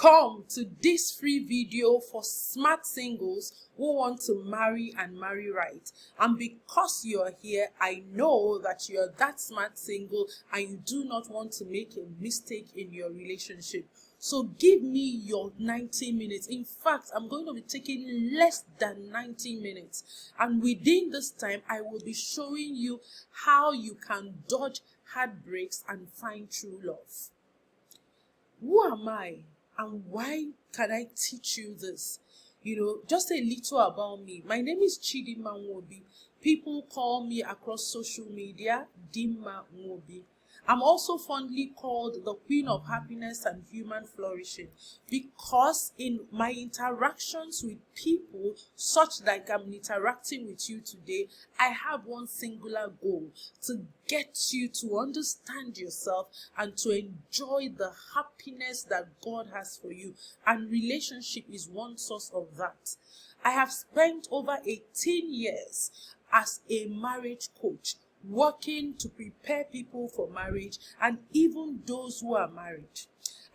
Come to this free video for smart singles who want to marry and marry right. And because you're here, I know that you're that smart single and you do not want to make a mistake in your relationship. So give me your 90 minutes. In fact, I'm going to be taking less than 90 minutes. And within this time, I will be showing you how you can dodge heartbreaks and find true love. Who am I? And why can I teach you this? Just a little about me. My name is Chidima Nwobi. People call me across social media Dimma Nwobi. I'm also fondly called the Queen of Happiness and Human Flourishing because in my interactions with people, such like I'm interacting with you today, I have one singular goal: to get you to understand yourself and to enjoy the happiness that God has for you. And relationship is one source of that. I have spent over 18 years as a marriage coach, working to prepare people for marriage and even those who are married.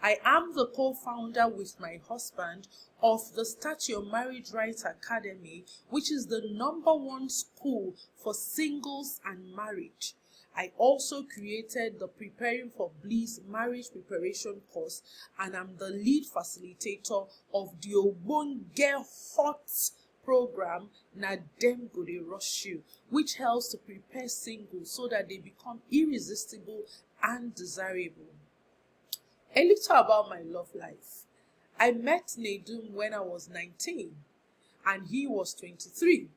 I am the co-founder with my husband of the Start Your Marriage Right Academy, which is the #1 school for singles and marriage. I also created the Preparing for Bliss marriage preparation course, and I'm the lead facilitator of the Obonge Hot program Na Dem Go Dey Rush You, which helps to prepare singles so that they become irresistible and desirable. A little about my love life. I met Nedum when I was 19 and he was 23.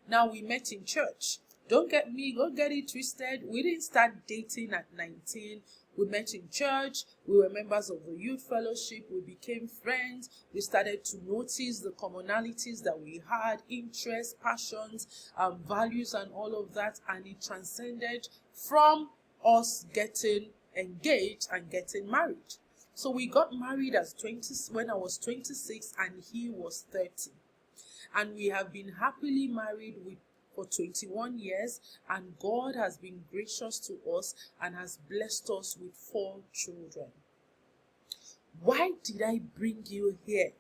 Now we met in church. Don't get it twisted. We didn't start dating at 19. We met in church, we were members of the youth fellowship, we became friends, we started to notice the commonalities that we had, interests, passions, values and all of that, and it transcended from us getting engaged and getting married. So we got married when I was 26 and he was 30. And we have been happily married for 21 years, and God has been gracious to us and has blessed us with 4 children. Why did I bring you here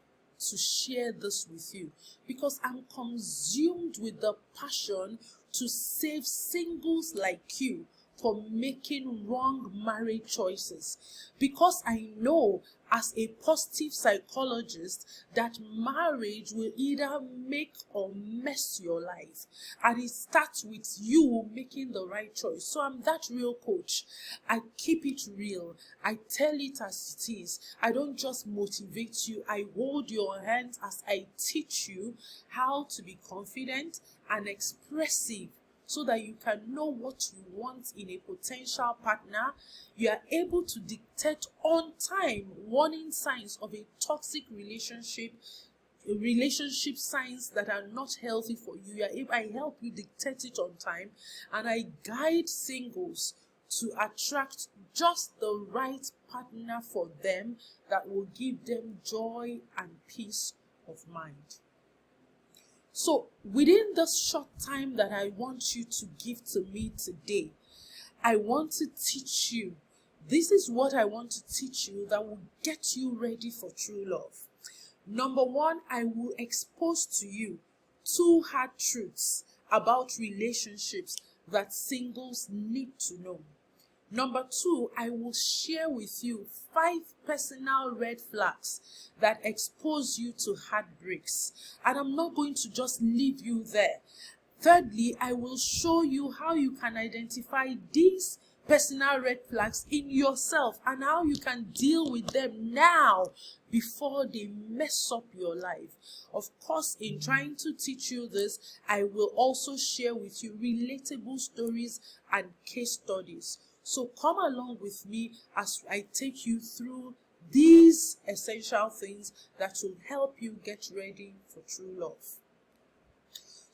to share this with you? Because I'm consumed with the passion to save singles like you for making wrong marriage choices. Because I know as a positive psychologist that marriage will either make or mess your life. And it starts with you making the right choice. So I'm that real coach. I keep it real. I tell it as it is. I don't just motivate you. I hold your hands as I teach you how to be confident and expressive, so that you can know what you want in a potential partner. You are able to detect on time warning signs of a toxic relationship signs that are not healthy for you. I help you detect it on time, and I guide singles to attract just the right partner for them that will give them joy and peace of mind. So within this short time that I want you to give to me today, I want to teach you. This is what I want to teach you that will get you ready for true love. #1, I will expose to you 2 hard truths about relationships that singles need to know. #2, I will share with you 5 personal red flags that expose you to heartbreaks. And I'm not going to just leave you there. Thirdly, I will show you how you can identify these personal red flags in yourself and how you can deal with them now before they mess up your life. Of course, in trying to teach you this, I will also share with you relatable stories and case studies. So come along with me as I take you through these essential things that will help you get ready for true love.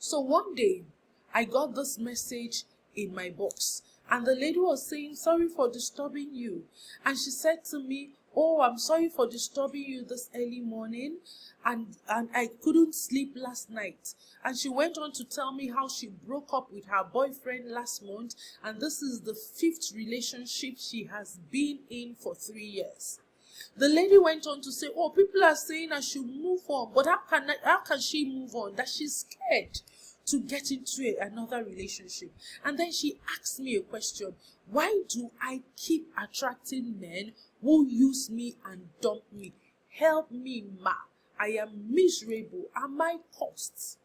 So one day, I got this message in my box, and the lady was saying, "Sorry for disturbing you." And she said to me, "Oh, I'm sorry for disturbing you this early morning, and I couldn't sleep last night." And she went on to tell me how she broke up with her boyfriend last month, and this is the 5th relationship she has been in for 3 years. The lady went on to say, oh, people are saying I should move on, but how can she move on? That she's scared to get into another relationship. And then she asked me a question: why do I keep attracting men who use me and dump me? Help me, ma. I am miserable. Am I cursed?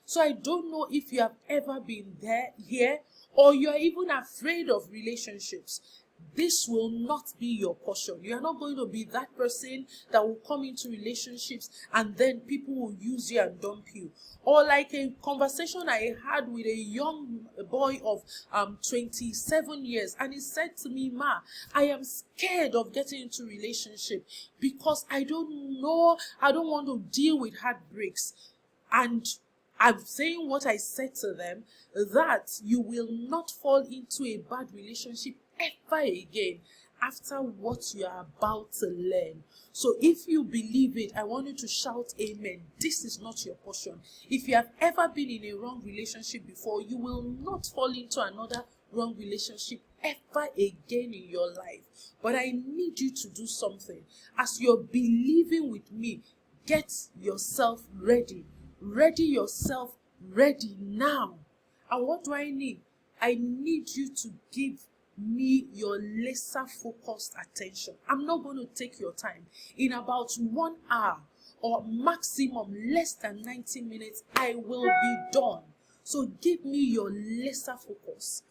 So I don't know if you have ever been here, or you're even afraid of relationships. This will not be your portion. You are not going to be that person that will come into relationships and then people will use you and dump you. Or like a conversation I had with a young boy of 27 years, and he said to me, ma, I am scared of getting into relationship because I don't want to deal with heartbreaks. And I'm saying what I said to them, that you will not fall into a bad relationship ever again after what you are about to learn. So if you believe it, I want you to shout amen. This is not your portion. If you have ever been in a wrong relationship before, you will not fall into another wrong relationship ever again in your life. But I need you to do something. As you're believing with me, get yourself ready. Ready yourself, ready now. And what do I need? I need you to give me your laser focused attention. I'm not going to take your time. In about 1 hour or maximum less than 90 minutes, I will be done. So give me your laser focus.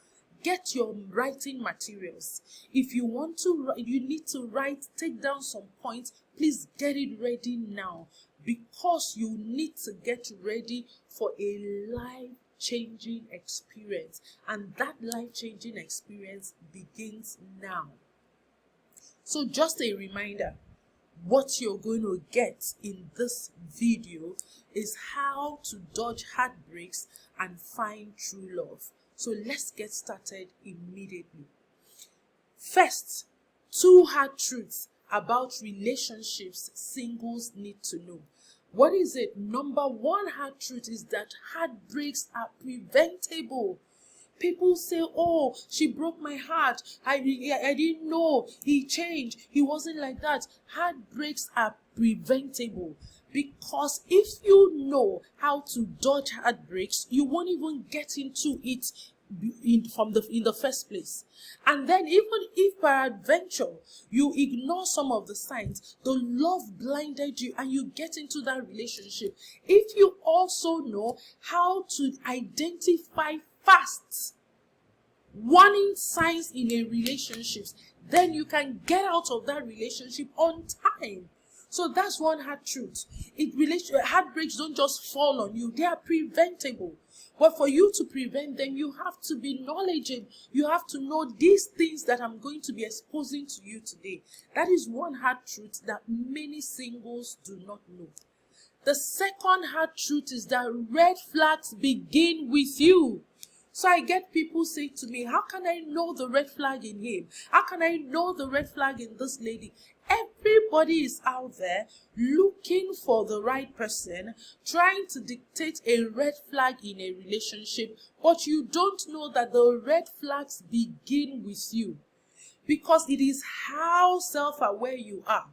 Get your writing materials. If you want to, you need to write, take down some points. Please get it ready now, because you need to get ready for a life-changing experience. And that life-changing experience begins now. So just a reminder, what you're going to get in this video is how to dodge heartbreaks and find true love. So let's get started immediately. First, 2 hard truths about relationships singles need to know. What is it? Number 1 hard truth is that heartbreaks are preventable. People say, oh, she broke my heart. I didn't know. He changed. He wasn't like that. Heartbreaks are preventable. Because if you know how to dodge heartbreaks, you won't even get into it in the first place. And then even if peradventure you ignore some of the signs, the love blinded you and you get into that relationship, if you also know how to identify fast warning signs in a relationship, then you can get out of that relationship on time. So that's one hard truth. Heartbreaks don't just fall on you. They are preventable. But for you to prevent them, you have to be knowledgeable. You have to know these things that I'm going to be exposing to you today. That is one hard truth that many singles do not know. The second hard truth is that red flags begin with you. So I get people say to me, how can I know the red flag in him? How can I know the red flag in this lady? Everybody is out there looking for the right person, trying to dictate a red flag in a relationship, but you don't know that the red flags begin with you. Because it is how self-aware you are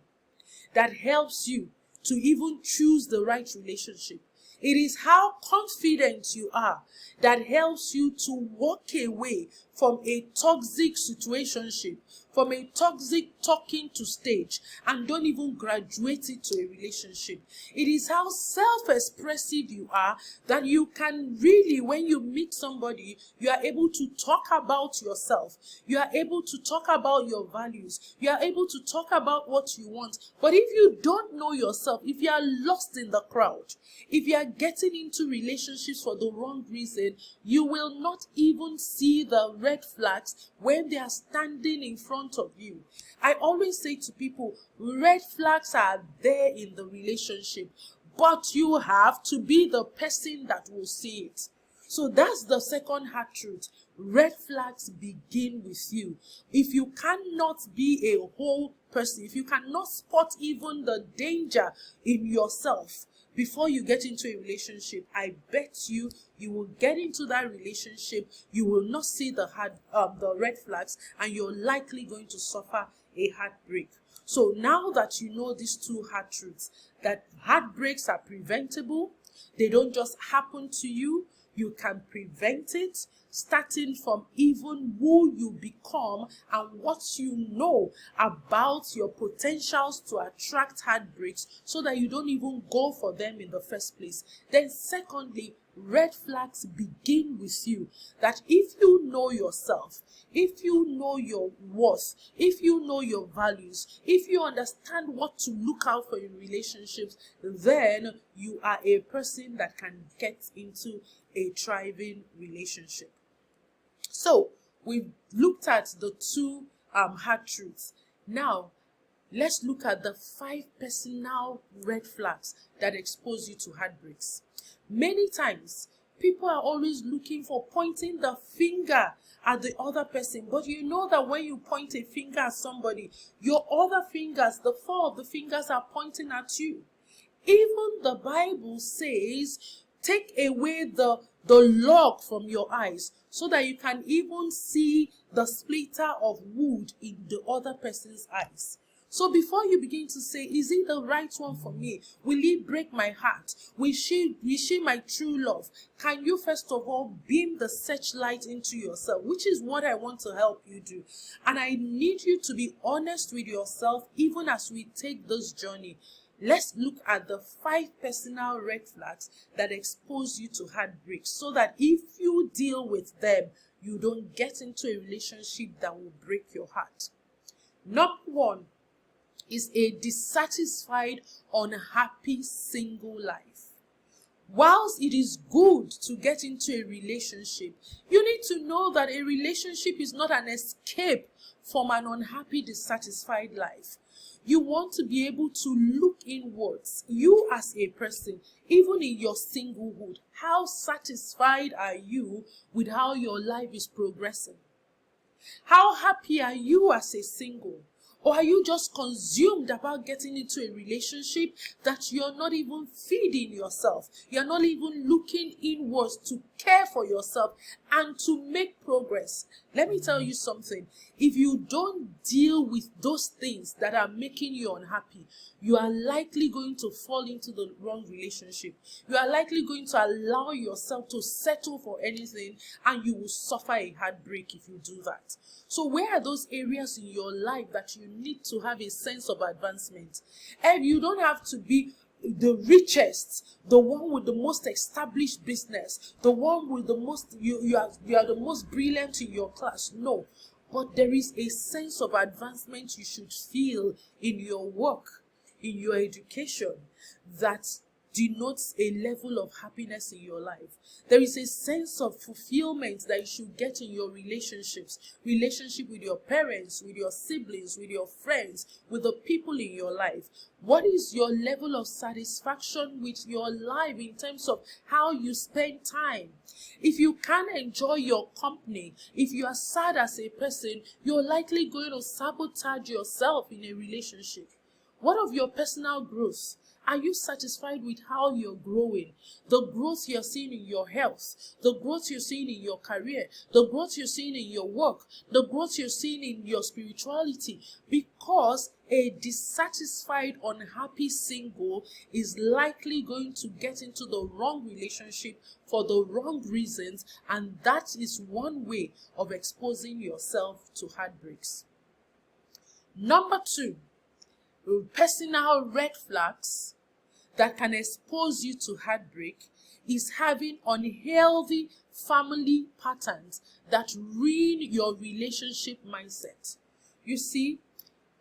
that helps you to even choose the right relationship. It is how confident you are that helps you to walk away from a toxic situationship, from a toxic talking to stage, and don't even graduate it to a relationship. It is how self-expressive you are that you can really, when you meet somebody, you are able to talk about yourself. You are able to talk about your values. You are able to talk about what you want. But if you don't know yourself, if you are lost in the crowd, if you are getting into relationships for the wrong reason, you will not even see the red flags when they are standing in front of you. I always say to people, red flags are there in the relationship, but you have to be the person that will see it. So that's the second hard truth. Red flags begin with you. If you cannot be a whole person, if you cannot spot even the danger in yourself before you get into a relationship, I bet you will get into that relationship, you will not see the red flags, and you're likely going to suffer a heartbreak. So now that you know these two hard truths, that heartbreaks are preventable, they don't just happen to you, you can prevent it, starting from even who you become and what you know about your potentials to attract heartbreaks so that you don't even go for them in the first place. Then secondly, red flags begin with you. That if you know yourself, if you know your worth, if you know your values, if you understand what to look out for in relationships, then you are a person that can get into a thriving relationship. So we've looked at the two hard truths. Now let's look at the 5 personal red flags that expose you to heartbreaks. Many times, people are always looking for pointing the finger at the other person. But you know that when you point a finger at somebody, your other fingers, the 4 of the fingers, are pointing at you. Even the Bible says, take away the log from your eyes so that you can even see the splitter of wood in the other person's eyes. So before you begin to say, is it the right one for me? Will it break my heart? Will she my true love? Can you first of all beam the searchlight into yourself, which is what I want to help you do. And I need you to be honest with yourself even as we take this journey. Let's look at the 5 personal red flags that expose you to heartbreaks so that if you deal with them, you don't get into a relationship that will break your heart. Number 1 is a dissatisfied, unhappy single life. Whilst it is good to get into a relationship, you need to know that a relationship is not an escape from an unhappy, dissatisfied life. You want to be able to look inwards, you as a person, even in your singlehood. How satisfied are you with how your life is progressing? How happy are you as a single? Or are you just consumed about getting into a relationship that you're not even feeding yourself? You're not even looking inwards to care for yourself and to make progress. Let me tell you something. If you don't deal with those things that are making you unhappy, you are likely going to fall into the wrong relationship. You are likely going to allow yourself to settle for anything, and you will suffer a heartbreak if you do that. So where are those areas in your life that you need to have a sense of advancement? And you don't have to be the richest, the one with the most established business, the one with the most, you are the most brilliant in your class. No. But there is a sense of advancement you should feel in your work, in your education, that denotes a level of happiness in your life. There is a sense of fulfillment that you should get in your relationships. Relationship with your parents, with your siblings, with your friends, with the people in your life. What is your level of satisfaction with your life in terms of how you spend time? If you can't enjoy your company, if you are sad as a person, you're likely going to sabotage yourself in a relationship. What of your personal growth? Are you satisfied with how you're growing? The growth you're seeing in your health, the growth you're seeing in your career, the growth you're seeing in your work, the growth you're seeing in your spirituality. Because a dissatisfied, unhappy single is likely going to get into the wrong relationship for the wrong reasons, and that is one way of exposing yourself to heartbreaks. Number 2, personal red flags that can expose you to heartbreak is having unhealthy family patterns that ruin your relationship mindset. You see,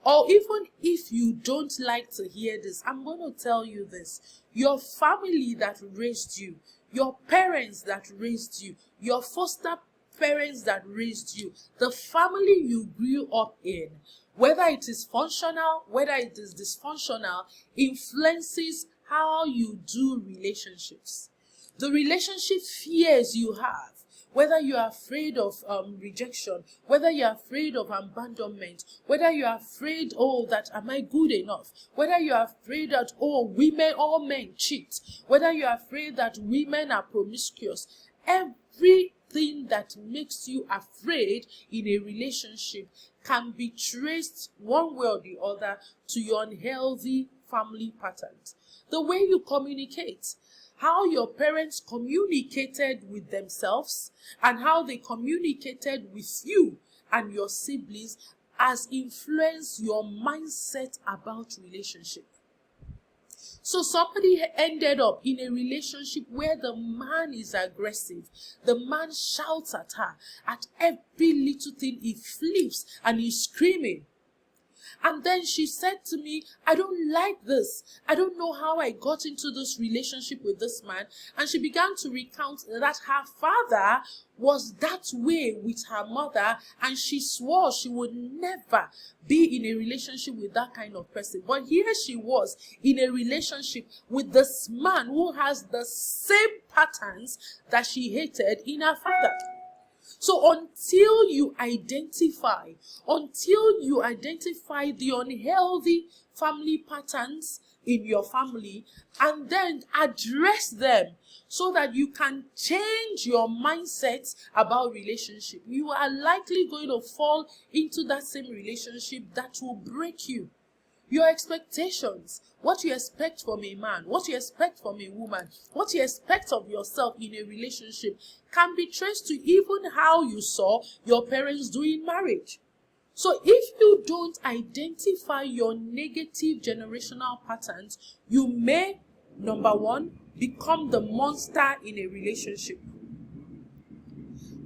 or even if you don't like to hear this, I'm going to tell you this. Your family that raised you, your parents that raised you, your foster parents that raised you, the family you grew up in, whether it is functional, whether it is dysfunctional, influences how you do relationships. The relationship fears you have, whether you are afraid of rejection, whether you are afraid of abandonment, whether you are afraid, that am I good enough? Whether you are afraid that, all men cheat, whether you are afraid that women are promiscuous, everything that makes you afraid in a relationship can be traced one way or the other to your unhealthy family patterns. The way you communicate, how your parents communicated with themselves and how they communicated with you and your siblings has influenced your mindset about relationship. So somebody ended up in a relationship where the man is aggressive. The man shouts at her. At every little thing he flips and he's screaming. And then she said to me, I don't like this. I don't know how I got into this relationship with this man. And she began to recount that her father was that way with her mother, and she swore she would never be in a relationship with that kind of person. But here she was in a relationship with this man who has the same patterns that she hated in her father. So until you identify the unhealthy family patterns in your family and then address them so that you can change your mindset about relationship, you are likely going to fall into that same relationship that will break you. Your expectations, what you expect from a man, what you expect from a woman, what you expect of yourself in a relationship can be traced to even how you saw your parents do in marriage. So if you don't identify your negative generational patterns, you may, number one, become the monster in a relationship.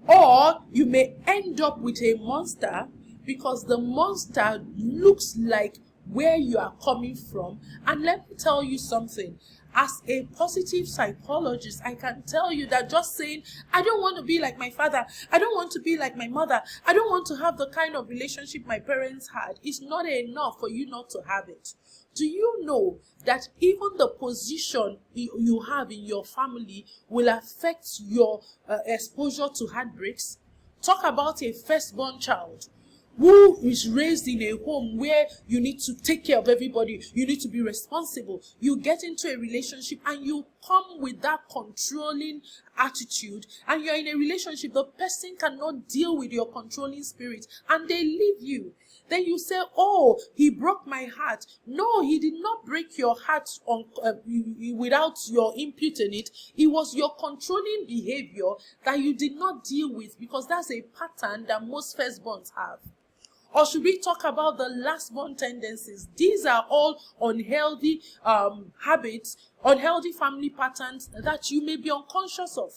Or you may end up with a monster because the monster looks like where you are coming from. And let me tell you something. As a positive psychologist, I can tell you that just saying, I don't want to be like my father, I don't want to be like my mother, I don't want to have the kind of relationship my parents had, is not enough for you not to have it. Do you know that even the position you have in your family will affect your exposure to heartbreaks? Talk about a firstborn child who is raised in a home where you need to take care of everybody, you need to be responsible. You get into a relationship and you come with that controlling attitude, and you're in a relationship, the person cannot deal with your controlling spirit and they leave you. Then you say, oh, he broke my heart. No, he did not break your heart without your input in it. It was your controlling behavior that you did not deal with, because that's a pattern that most firstborns have. Or should we talk about the last-born tendencies? These are all unhealthy habits, unhealthy family patterns that you may be unconscious of.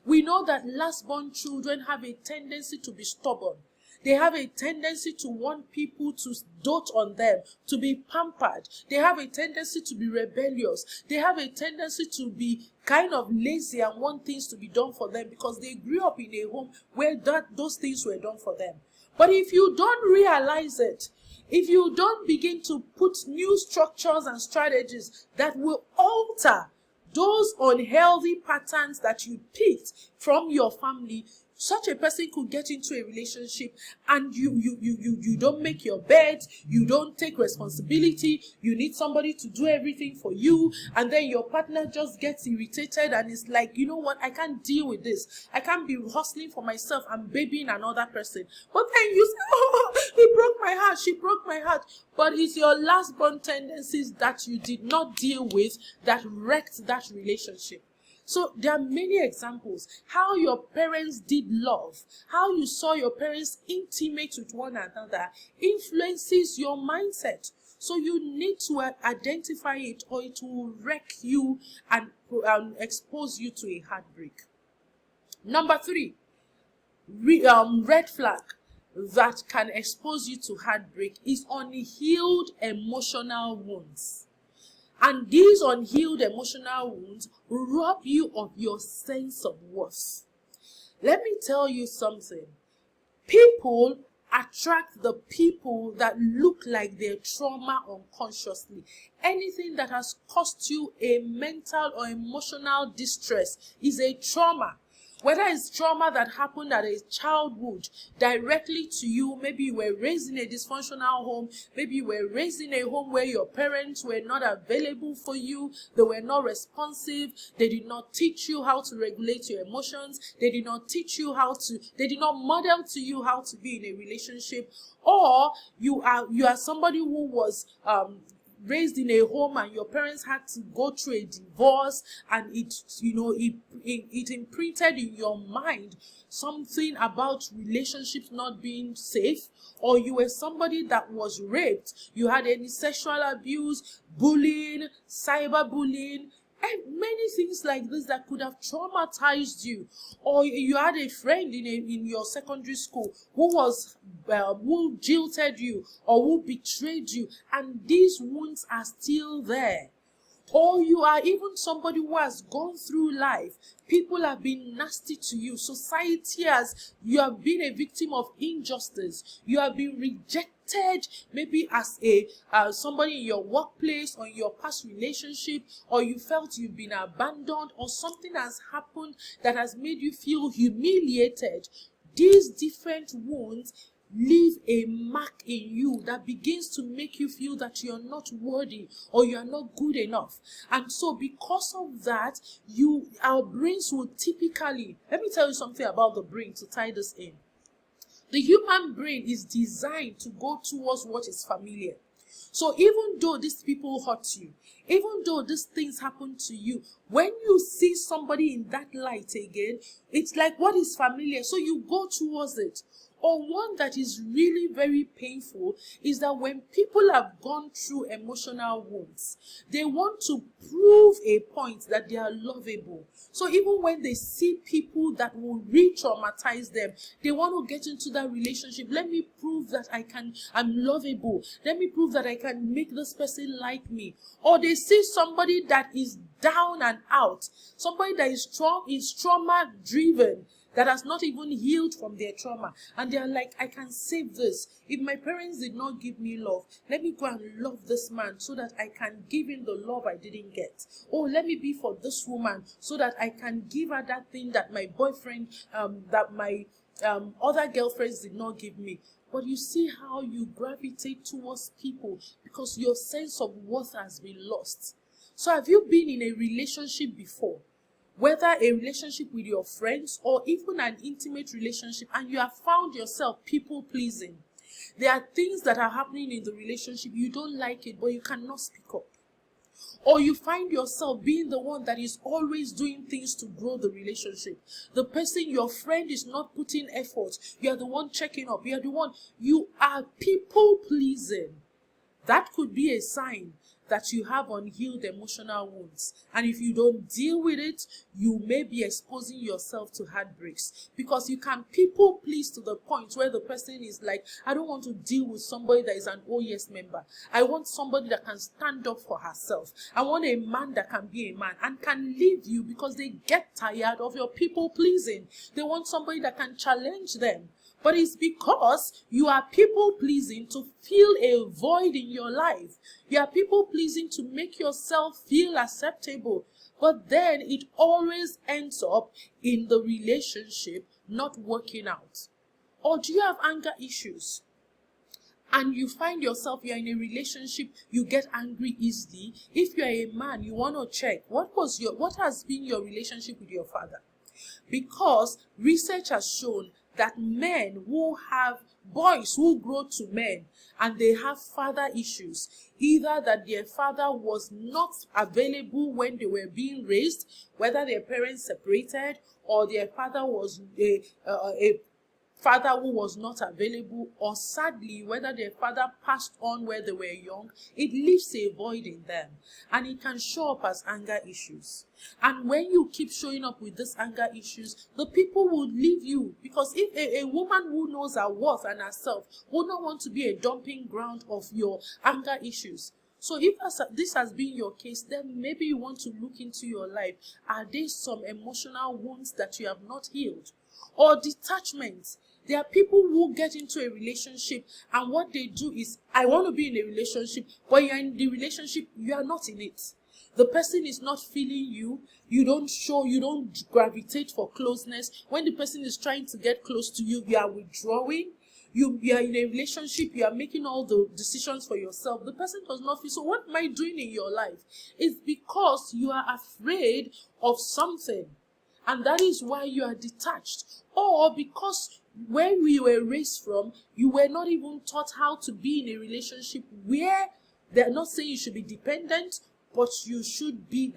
We know that last-born children have a tendency to be stubborn. They have a tendency to want people to dote on them, to be pampered. They have a tendency to be rebellious. They have a tendency to be kind of lazy and want things to be done for them because they grew up in a home where those things were done for them. But if you don't realize it, if you don't begin to put new structures and strategies that will alter those unhealthy patterns that you picked from your family, such a person could get into a relationship and you don't make your bed, you don't take responsibility, you need somebody to do everything for you, and then your partner just gets irritated and is like, you know what, I can't deal with this. I can't be hustling for myself and babying another person. But then you say, oh, he broke my heart, she broke my heart. But it's your last-born tendencies that you did not deal with that wrecked that relationship. So there are many examples. How your parents did love, how you saw your parents intimate with one another influences your mindset. So you need to identify it, or it will wreck you and expose you to a heartbreak. Number 3, red flag that can expose you to heartbreak is unhealed emotional wounds. And these unhealed emotional wounds rob you of your sense of worth. Let me tell you something. People attract the people that look like their trauma unconsciously. Anything that has caused you a mental or emotional distress is a trauma. Whether it's trauma that happened at a childhood directly to you, maybe you were raised in a dysfunctional home, maybe you were raised in a home where your parents were not available for you, they were not responsive, they did not teach you how to regulate your emotions, they did not model to you how to be in a relationship, or you are somebody who was raised in a home and your parents had to go through a divorce, and it imprinted in your mind something about relationships not being safe, or you were somebody that was raped, you had any sexual abuse, bullying, cyberbullying, and many things like this that could have traumatized you, or you had a friend in your secondary school who jilted you or who betrayed you, and these wounds are still there. Or you are even somebody who has gone through life. People have been nasty to you. You have been a victim of injustice. You have been rejected, maybe as somebody in your workplace or in your past relationship, or you felt you've been abandoned, or something has happened that has made you feel humiliated. These different wounds leave a mark in you that begins to make you feel that you're not worthy or you're not good enough. And so because of that, our brains will typically, let me tell you something about the brain to tie this in. The human brain is designed to go towards what is familiar. So even though these people hurt you, even though these things happen to you, when you see somebody in that light again, it's like what is familiar, so you go towards it. Or one that is really very painful is that when people have gone through emotional wounds, they want to prove a point that they are lovable. So even when they see people that will re-traumatize them, they want to get into that relationship. Let me prove that I'm lovable. Let me prove that I can make this person like me. Or they see somebody that is down and out, somebody that is trauma driven, that has not even healed from their trauma. And they are like, I can save this. If my parents did not give me love, let me go and love this man so that I can give him the love I didn't get. Or let me be for this woman so that I can give her that thing that my boyfriend, that my other girlfriends did not give me. But you see how you gravitate towards people because your sense of worth has been lost. So have you been in a relationship before? Whether a relationship with your friends or even an intimate relationship, and you have found yourself people pleasing. There are things that are happening in the relationship, you don't like it, but you cannot speak up. Or you find yourself being the one that is always doing things to grow the relationship. The person, your friend, is not putting effort. You are the one checking up. You are people pleasing. That could be a sign that you have unhealed emotional wounds. And if you don't deal with it, you may be exposing yourself to heartbreaks. Because you can people please to the point where the person is like, I don't want to deal with somebody that is an OES member. I want somebody that can stand up for herself. I want a man that can be a man and can leave you because they get tired of your people pleasing. They want somebody that can challenge them. But it's because you are people pleasing to fill a void in your life. You are people pleasing to make yourself feel acceptable. But then it always ends up in the relationship not working out. Or do you have anger issues? And you find yourself, you're in a relationship, you get angry easily. If you're a man, you want to check, what has been your relationship with your father? Because research has shown that boys who grow to men and they have father issues, either that their father was not available when they were being raised, whether their parents separated, or their father was a father who was not available, or sadly, whether their father passed on where they were young, it leaves a void in them. And it can show up as anger issues. And when you keep showing up with these anger issues, the people will leave you. Because if a woman who knows her worth and herself will not want to be a dumping ground of your anger issues. So if this has been your case, then maybe you want to look into your life. Are there some emotional wounds that you have not healed? Or detachment. There are people who get into a relationship and what they do is, I want to be in a relationship, but you're in the relationship, you are not in it. The person is not feeling you. You don't gravitate for closeness. When the person is trying to get close to you, you are withdrawing. You are in a relationship, you are making all the decisions for yourself. The person does not feel. So what am I doing in your life? It's because you are afraid of something. And that is why you are detached. Or because where we were raised from, you were not even taught how to be in a relationship where they're not saying you should be dependent, but there should be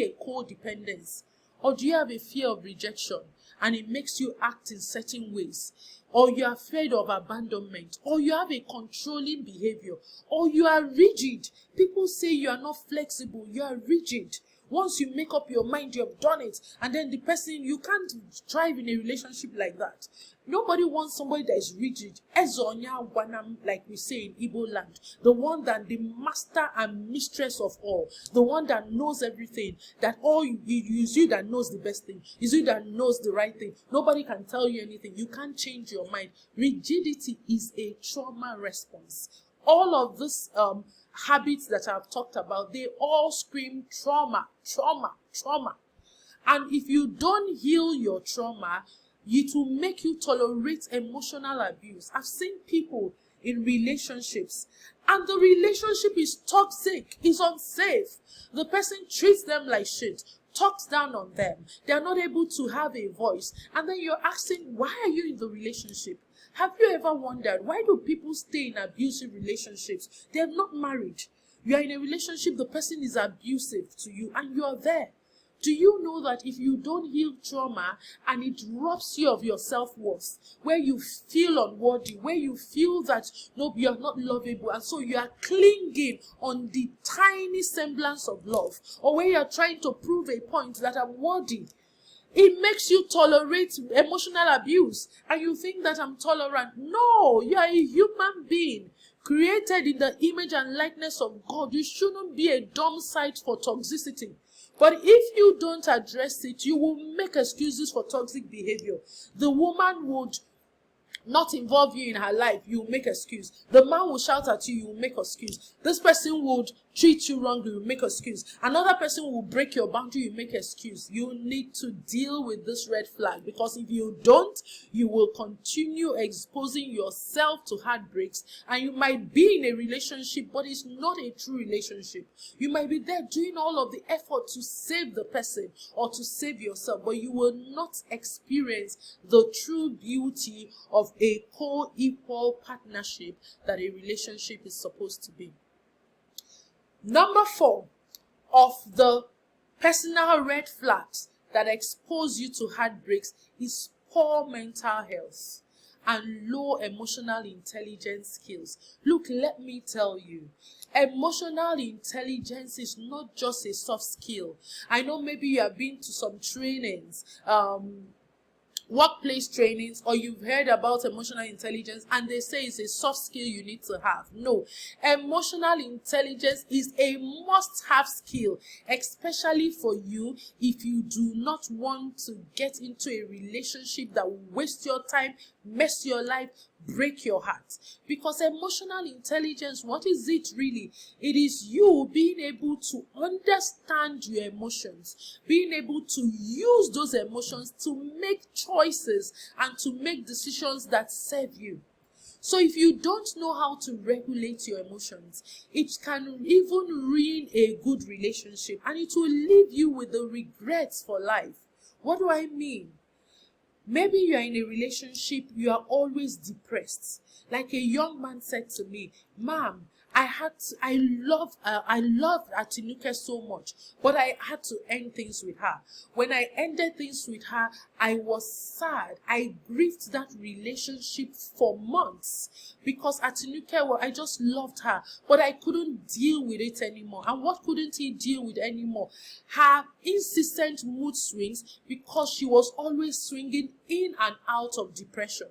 a codependence. Or do you have a fear of rejection and it makes you act in certain ways? Or you are afraid of abandonment, or you have a controlling behavior, or you are rigid. People say you are not flexible, you are rigid. Once you make up your mind, you have done it, and then the person, you can't thrive in a relationship like that. Nobody wants somebody that is rigid. Ezonya wanam, like we say in Igbo land, the one that the master and mistress of all, the one that knows everything, that all is you that knows the best thing, is you that knows the right thing. Nobody can tell you anything. You can't change your mind. Rigidity is a trauma response. All of these habits that I've talked about, they all scream trauma, trauma, trauma. And if you don't heal your trauma, it will make you tolerate emotional abuse. I've seen people in relationships, and the relationship is toxic, is unsafe. The person treats them like shit, talks down on them. They are not able to have a voice. And then you're asking, why are you in the relationship? Have you ever wondered, why do people stay in abusive relationships? They're not married. You are in a relationship, the person is abusive to you, and you are there. Do you know that if you don't heal trauma and it robs you of your self-worth, where you feel unworthy, where you feel that no, you are not lovable, and so you are clinging on the tiny semblance of love, or where you are trying to prove a point that I'm worthy, it makes you tolerate emotional abuse, and you think that I'm tolerant. No, you are a human being created in the image and likeness of God. You shouldn't be a dumb site for toxicity. But if you don't address it, you will make excuses for toxic behavior. The woman would not involve you in her life, you will make excuse. The man will shout at you, you will make excuse. This person would treat you wrong, you will make excuse. Another person will break your boundary, you make excuse. You need to deal with this red flag, because if you don't, you will continue exposing yourself to heartbreaks, and you might be in a relationship, but it's not a true relationship. You might be there doing all of the effort to save the person or to save yourself, but you will not experience the true beauty of a co-equal partnership that a relationship is supposed to be. Number 4 of the personal red flags that expose you to heartbreaks is poor mental health and low emotional intelligence skills. Look, let me tell you, emotional intelligence is not just a soft skill. I know maybe you have been to some trainings, workplace trainings, or you've heard about emotional intelligence and they say it's a soft skill you need to have. No, emotional intelligence is a must-have skill, especially for you if you do not want to get into a relationship that will waste your time, mess your life, break your heart. Because emotional intelligence, what is it really? It is you being able to understand your emotions, being able to use those emotions to make choices and to make decisions that serve you. So if you don't know how to regulate your emotions, it can even ruin a good relationship, and it will leave you with the regrets for life. What do I mean? Maybe you are in a relationship, you are always depressed. Like a young man said to me, "Ma'am, I love Atinuke so much, but I had to end things with her. When I ended things with her, I was sad. I grieved that relationship for months because Atinuke, well, I just loved her, but I couldn't deal with it anymore." And what couldn't he deal with anymore? Her incessant mood swings, because she was always swinging in and out of depression.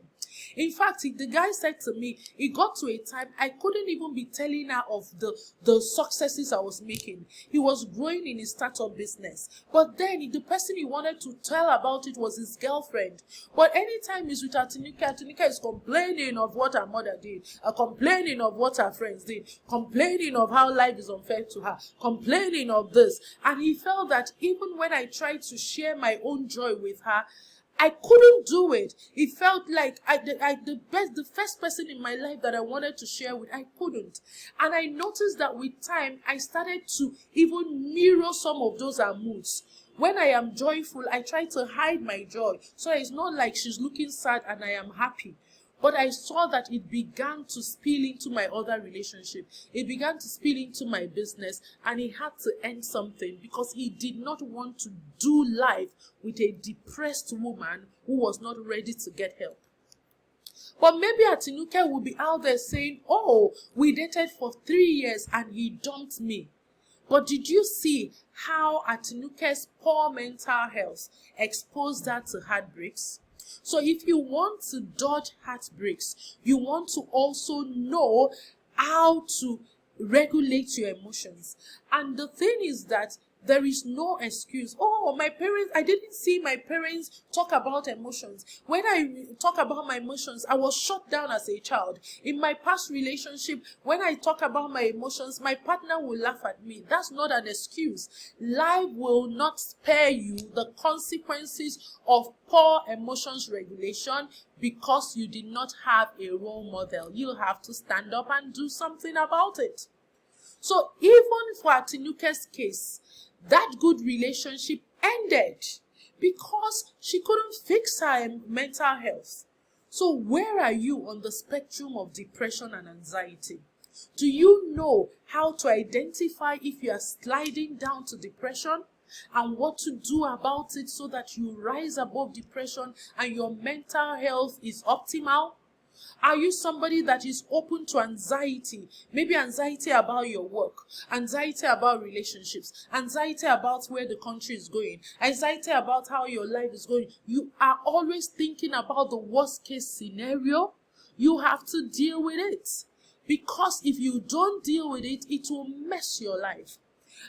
In fact, the guy said to me, it got to a time I couldn't even be telling her of the successes I was making. He was growing in his startup business. But then the person he wanted to tell about it was his girlfriend. But anytime he's with Atinuke is complaining of what her mother did, complaining of what her friends did, complaining of how life is unfair to her, complaining of this. And he felt that even when I tried to share my own joy with her, I couldn't do it. It felt like the first person in my life that I wanted to share with, I couldn't. And I noticed that with time, I started to even mirror some of those moods. When I am joyful, I try to hide my joy. So it's not like she's looking sad and I am happy. But I saw that it began to spill into my other relationship. It began to spill into my business, and he had to end something because he did not want to do life with a depressed woman who was not ready to get help. But maybe Atinuke will be out there saying, oh, we dated for 3 years and he dumped me. But did you see how Atinuke's poor mental health exposed her to heartbreaks? So if you want to dodge heartbreaks, you want to also know how to regulate your emotions. And the thing is that there is no excuse. Oh, my parents, I didn't see my parents talk about emotions. When I talk about my emotions, I was shut down as a child. In my past relationship, when I talk about my emotions, my partner will laugh at me. That's not an excuse. Life will not spare you the consequences of poor emotions regulation because you did not have a role model. You have to stand up and do something about it. So even for Atinuke's case, that good relationship ended because she couldn't fix her mental health. So where are you on the spectrum of depression and anxiety? Do you know how to identify if you are sliding down to depression and what to do about it so that you rise above depression and your mental health is optimal? Are you somebody that is open to anxiety? Maybe anxiety about your work, anxiety about relationships, anxiety about where the country is going, anxiety about how your life is going. You are always thinking about the worst case scenario. You have to deal with it. Because if you don't deal with it, it will mess your life.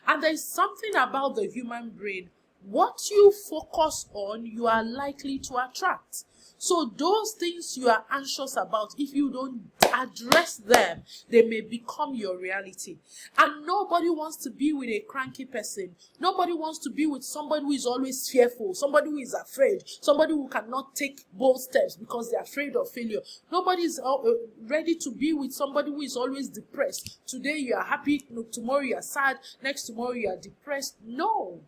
And there is something about the human brain. What you focus on, you are likely to attract. So those things you are anxious about, if you don't address them, they may become your reality. And nobody wants to be with a cranky person. Nobody wants to be with somebody who is always fearful, somebody who is afraid, somebody who cannot take bold steps because they're afraid of failure. Nobody is ready to be with somebody who is always depressed. Today you are happy, tomorrow you are sad, next tomorrow you are depressed. No.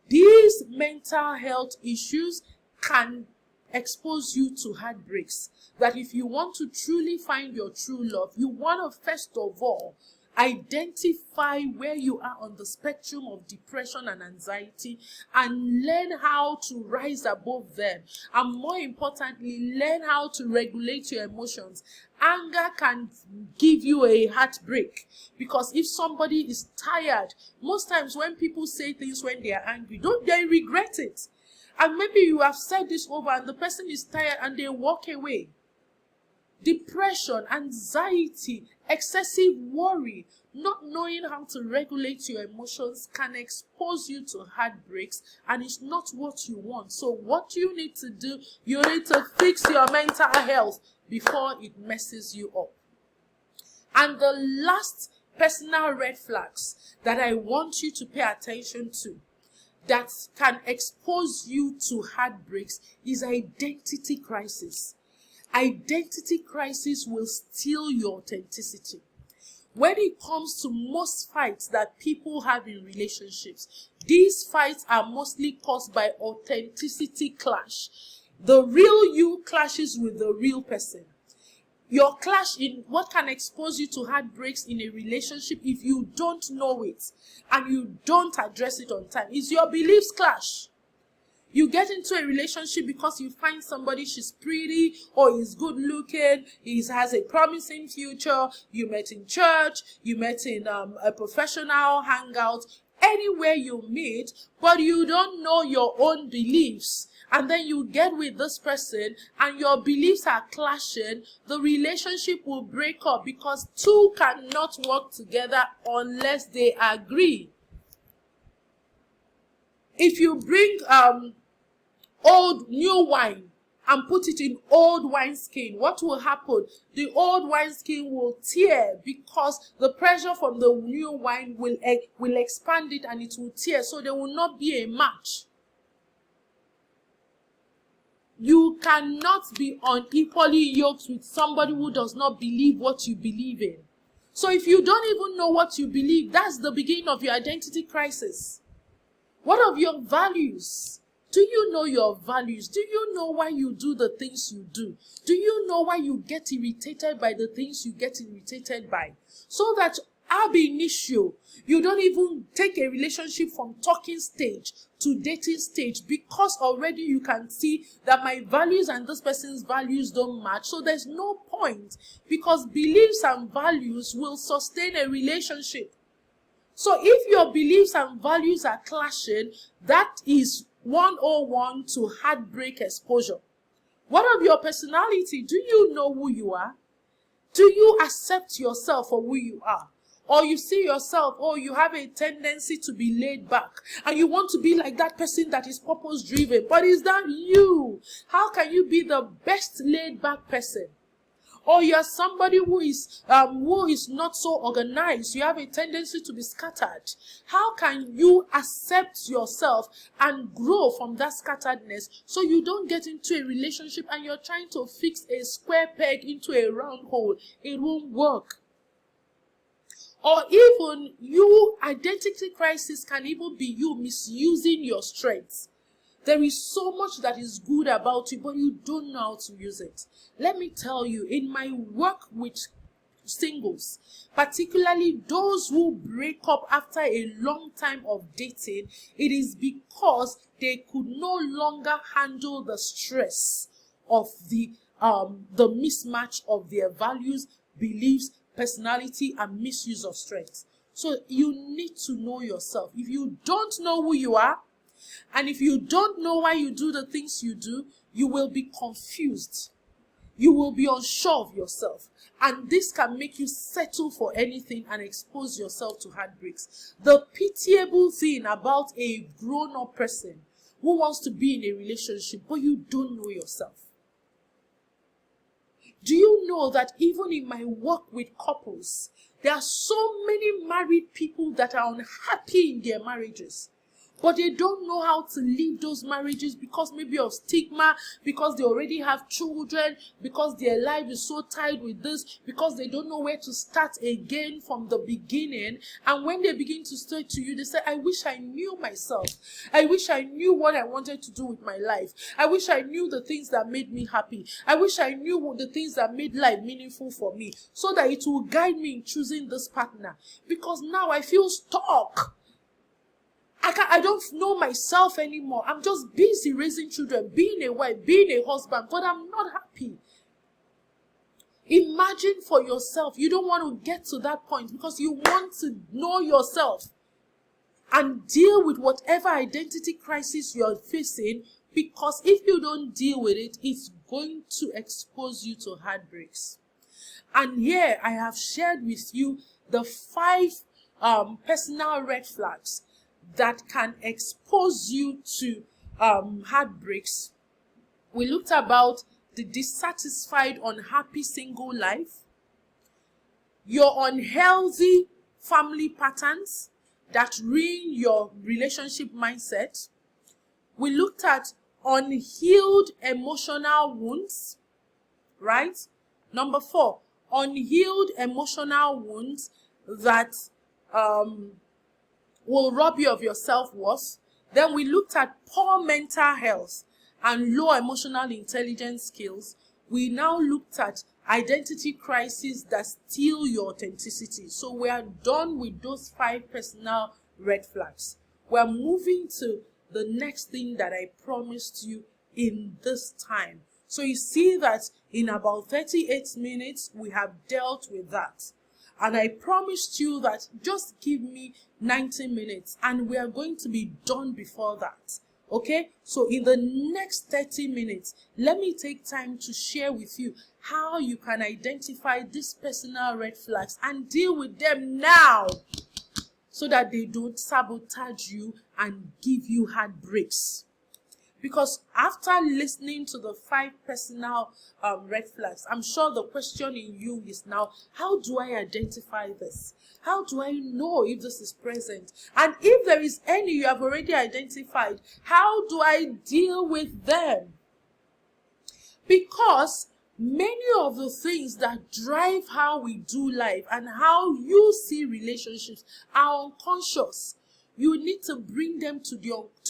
These mental health issues can expose you to heartbreaks. That if you want to truly find your true love, you want to first of all identify where you are on the spectrum of depression and anxiety and learn how to rise above them. And more importantly, learn how to regulate your emotions. Anger can give you a heartbreak because if somebody is tired, most times when people say things when they are angry, don't they regret it? And maybe you have said this over and the person is tired and they walk away. Depression, anxiety, excessive worry, not knowing how to regulate your emotions can expose you to heartbreaks, and it's not what you want. So what you need to do, you need to fix your mental health before it messes you up. And the last personal red flags that I want you to pay attention to that can expose you to heartbreaks is identity crisis. Identity crisis will steal your authenticity. When it comes to most fights that people have in relationships, these fights are mostly caused by authenticity clash. The real you clashes with the real person. Your clash in what can expose you to heartbreaks in a relationship if you don't know it and you don't address it on time is your beliefs clash. You get into a relationship because you find somebody, she's pretty or he's good looking, he has a promising future, you met in church, you met in a professional hangout, anywhere you meet, but you don't know your own beliefs, and then you get with this person and your beliefs are clashing, the relationship will break up, because two cannot work together unless they agree. If you bring old new wine and put it in old wineskin, what will happen? The old wineskin will tear, because the pressure from the new wine will expand it and it will tear, so there will not be a match. You cannot be unequally yoked with somebody who does not believe what you believe in. So if you don't even know what you believe, that's the beginning of your identity crisis. What of your values? Do you know your values? Do you know why you do the things you do? Do you know why you get irritated by the things you get irritated by? So that ab initio, you don't even take a relationship from talking stage to dating stage, because already you can see that my values and this person's values don't match. So there's no point, because beliefs and values will sustain a relationship. So if your beliefs and values are clashing, that is 101 to heartbreak exposure. What of your personality? Do you know who you are? Do you accept yourself for who you are? Or you see yourself, oh, you have a tendency to be laid back, and you want to be like that person that is purpose driven. But is that you? How can you be the best laid back person? Or you're somebody who is not so organized. You have a tendency to be scattered. How can you accept yourself and grow from that scatteredness, so you don't get into a relationship and you're trying to fix a square peg into a round hole? It won't work. Or even you, identity crisis can even be you misusing your strengths. There is so much that is good about you, but you don't know how to use it. Let me tell you, in my work with singles, particularly those who break up after a long time of dating, it is because they could no longer handle the stress of the mismatch of their values, beliefs, personality, and misuse of strength. So you need to know yourself. If you don't know who you are, and if you don't know why you do the things you do, you will be confused. You will be unsure of yourself. And this can make you settle for anything and expose yourself to heartbreaks. The pitiable thing about a grown-up person who wants to be in a relationship, but you don't know yourself. Do you know that even in my work with couples, there are so many married people that are unhappy in their marriages? But they don't know how to leave those marriages because maybe of stigma, because they already have children, because their life is so tied with this, because they don't know where to start again from the beginning. And when they begin to say to you, they say, I wish I knew myself. I wish I knew what I wanted to do with my life. I wish I knew the things that made me happy. I wish I knew the things that made life meaningful for me, so that it will guide me in choosing this partner. Because now I feel stuck. I don't know myself anymore. I'm just busy raising children, being a wife, being a husband, but I'm not happy. Imagine for yourself. You don't want to get to that point because you want to know yourself and deal with whatever identity crisis you're facing, because if you don't deal with it, it's going to expose you to heartbreaks. And here I have shared with you the 5 personal red flags that can expose you to heartbreaks. We looked about the dissatisfied, unhappy single life, your unhealthy family patterns that ruin your relationship mindset. We looked at unhealed emotional wounds, right? Number 4, unhealed emotional wounds that will rob you of your self-worth. Then we looked at poor mental health and low emotional intelligence skills. We now looked at identity crises that steal your authenticity. So we are done with those 5 personal red flags. We're moving to the next thing that I promised you in this time. So you see that in about 38 minutes, we have dealt with that. And I promised you that just give me 90 minutes and we are going to be done before that. Okay, so in the next 30 minutes, let me take time to share with you how you can identify these personal red flags and deal with them now so that they don't sabotage you and give you heartbreaks. Because after listening to the 5 personal red flags, I'm sure the question in you is now, how do I identify this? How do I know if this is present? And if there is any you have already identified, how do I deal with them? Because many of the things that drive how we do life and how you see relationships are unconscious. You need to bring them to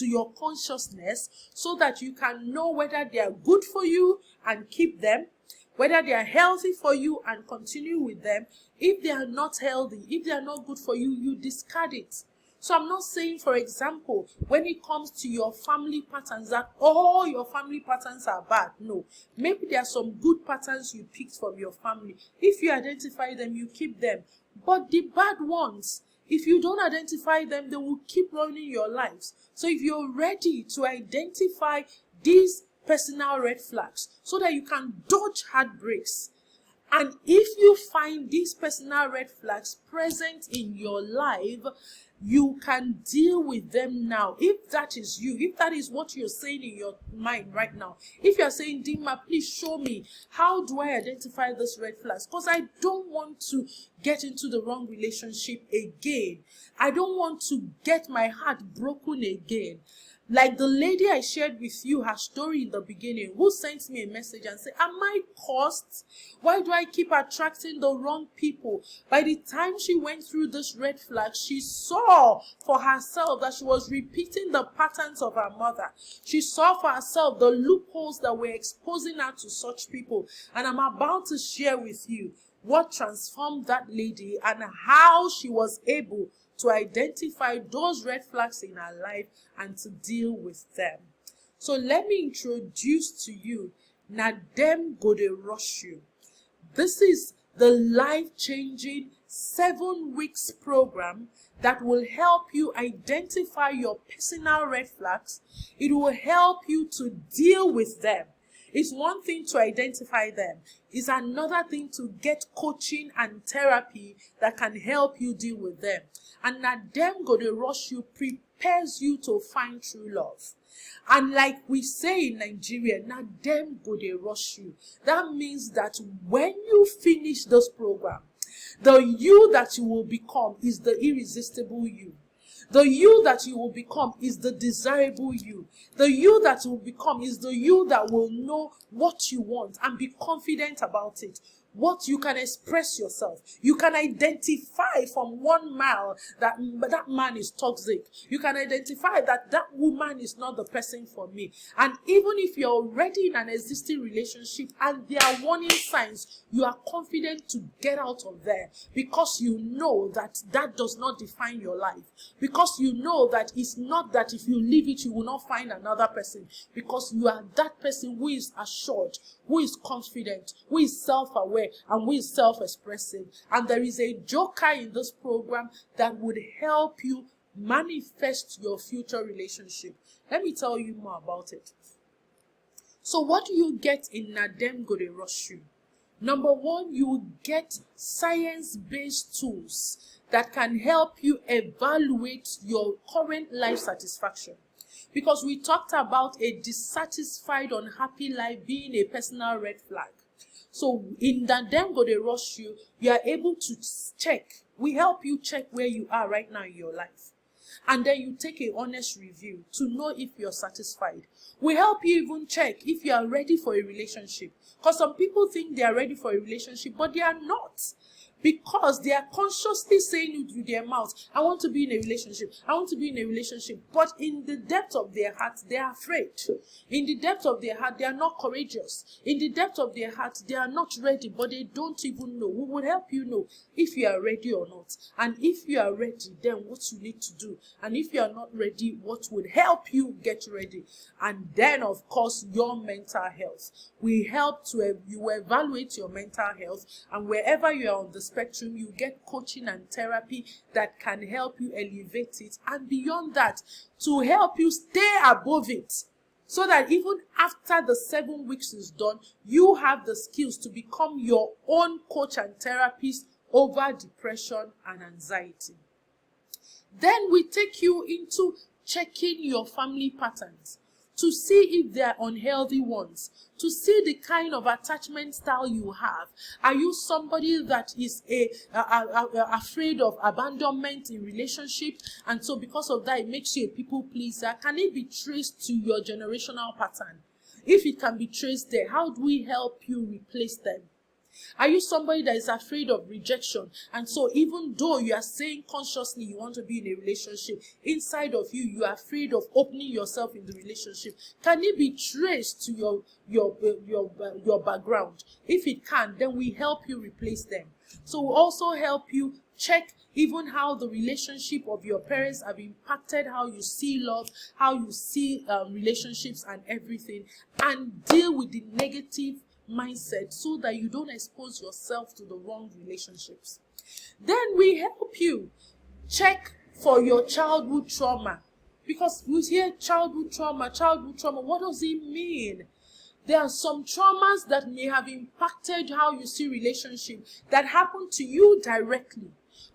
your consciousness so that you can know whether they are good for you and keep them, whether they are healthy for you and continue with them. If they are not healthy, if they are not good for you, you discard it. So I'm not saying, for example, when it comes to your family patterns, that all your family patterns are bad. No. Maybe there are some good patterns you picked from your family. If you identify them, you keep them. But the bad ones, if you don't identify them, they will keep running your lives. So if you're ready to identify these personal red flags so that you can dodge heartbreaks, and if you find these personal red flags present in your life, you can deal with them now. If that is you, if that is what you're saying in your mind right now, if you're saying, Dima, please show me, how do I identify these red flags? Because I don't want to get into the wrong relationship again. I don't want to get my heart broken again. Like the lady I shared with you, her story in the beginning, who sent me a message and said, am I cursed? Why do I keep attracting the wrong people? By the time she went through this red flag, she saw for herself that she was repeating the patterns of her mother. She saw for herself the loopholes that were exposing her to such people. And I'm about to share with you what transformed that lady and how she was able to identify those red flags in her life and to deal with them. So let me introduce to you, na dem go dey rush you. This is the life-changing 7 weeks program that will help you identify your personal red flags. It will help you to deal with them. It's one thing to identify them. It's another thing to get coaching and therapy that can help you deal with them. And na dem go dey rush you prepares you to find true love. And like we say in Nigeria, na dem go dey rush you. That means that when you finish this program, the you that you will become is the irresistible you. The you that you will become is the desirable you. The you that you will become is the you that will know what you want and be confident about it. What you can express yourself. You can identify from 1 mile that man is toxic. You can identify that woman is not the person for me. And even if you're already in an existing relationship and there are warning signs, you are confident to get out of there because you know that does not define your life. Because you know that it's not that if you leave it, you will not find another person. Because you are that person who is assured, who is confident, who is self-aware, and who is self-expressive. And there is a joker in this program that would help you manifest your future relationship. Let me tell you more about it. So what do you get in na dem go dey rush you? Number 1, you get science-based tools that can help you evaluate your current life satisfaction. Because we talked about a dissatisfied, unhappy life being a personal red flag. So in na dem go dey rush you, you are able to check. We help you check where you are right now in your life. And then you take a honest review to know if you're satisfied. We help you even check if you are ready for a relationship. Because some people think they are ready for a relationship, but they are not. Because they are consciously saying it with their mouth, I want to be in a relationship. I want to be in a relationship. But in the depth of their heart, they are afraid. In the depth of their heart, they are not courageous. In the depth of their heart, they are not ready, but they don't even know. We will help you know if you are ready or not. And if you are ready, then what you need to do. And if you are not ready, what would help you get ready. And then, of course, your mental health. We help you evaluate your mental health. And wherever you are on the spectrum, you get coaching and therapy that can help you elevate it, and beyond that, to help you stay above it, so that even after the 7 weeks is done, you have the skills to become your own coach and therapist over depression and anxiety. Then we take you into checking your family patterns to see if they are unhealthy ones, to see the kind of attachment style you have. Are you somebody that is afraid of abandonment in relationship, and so because of that it makes you a people pleaser? Can it be traced to your generational pattern? If it can be traced there, how do we help you replace them? Are you somebody that is afraid of rejection, and so even though you are saying consciously you want to be in a relationship, inside of you you are afraid of opening yourself in the relationship? Can it be traced to your background? If it can, then we help you replace them. So we also help you check even how the relationship of your parents have impacted how you see love, how you see relationships and everything, and deal with the negative mindset so that you don't expose yourself to the wrong relationships. Then we help you check for your childhood trauma, because we hear childhood trauma. What does it mean? There are some traumas that may have impacted how you see relationships that happen to you directly.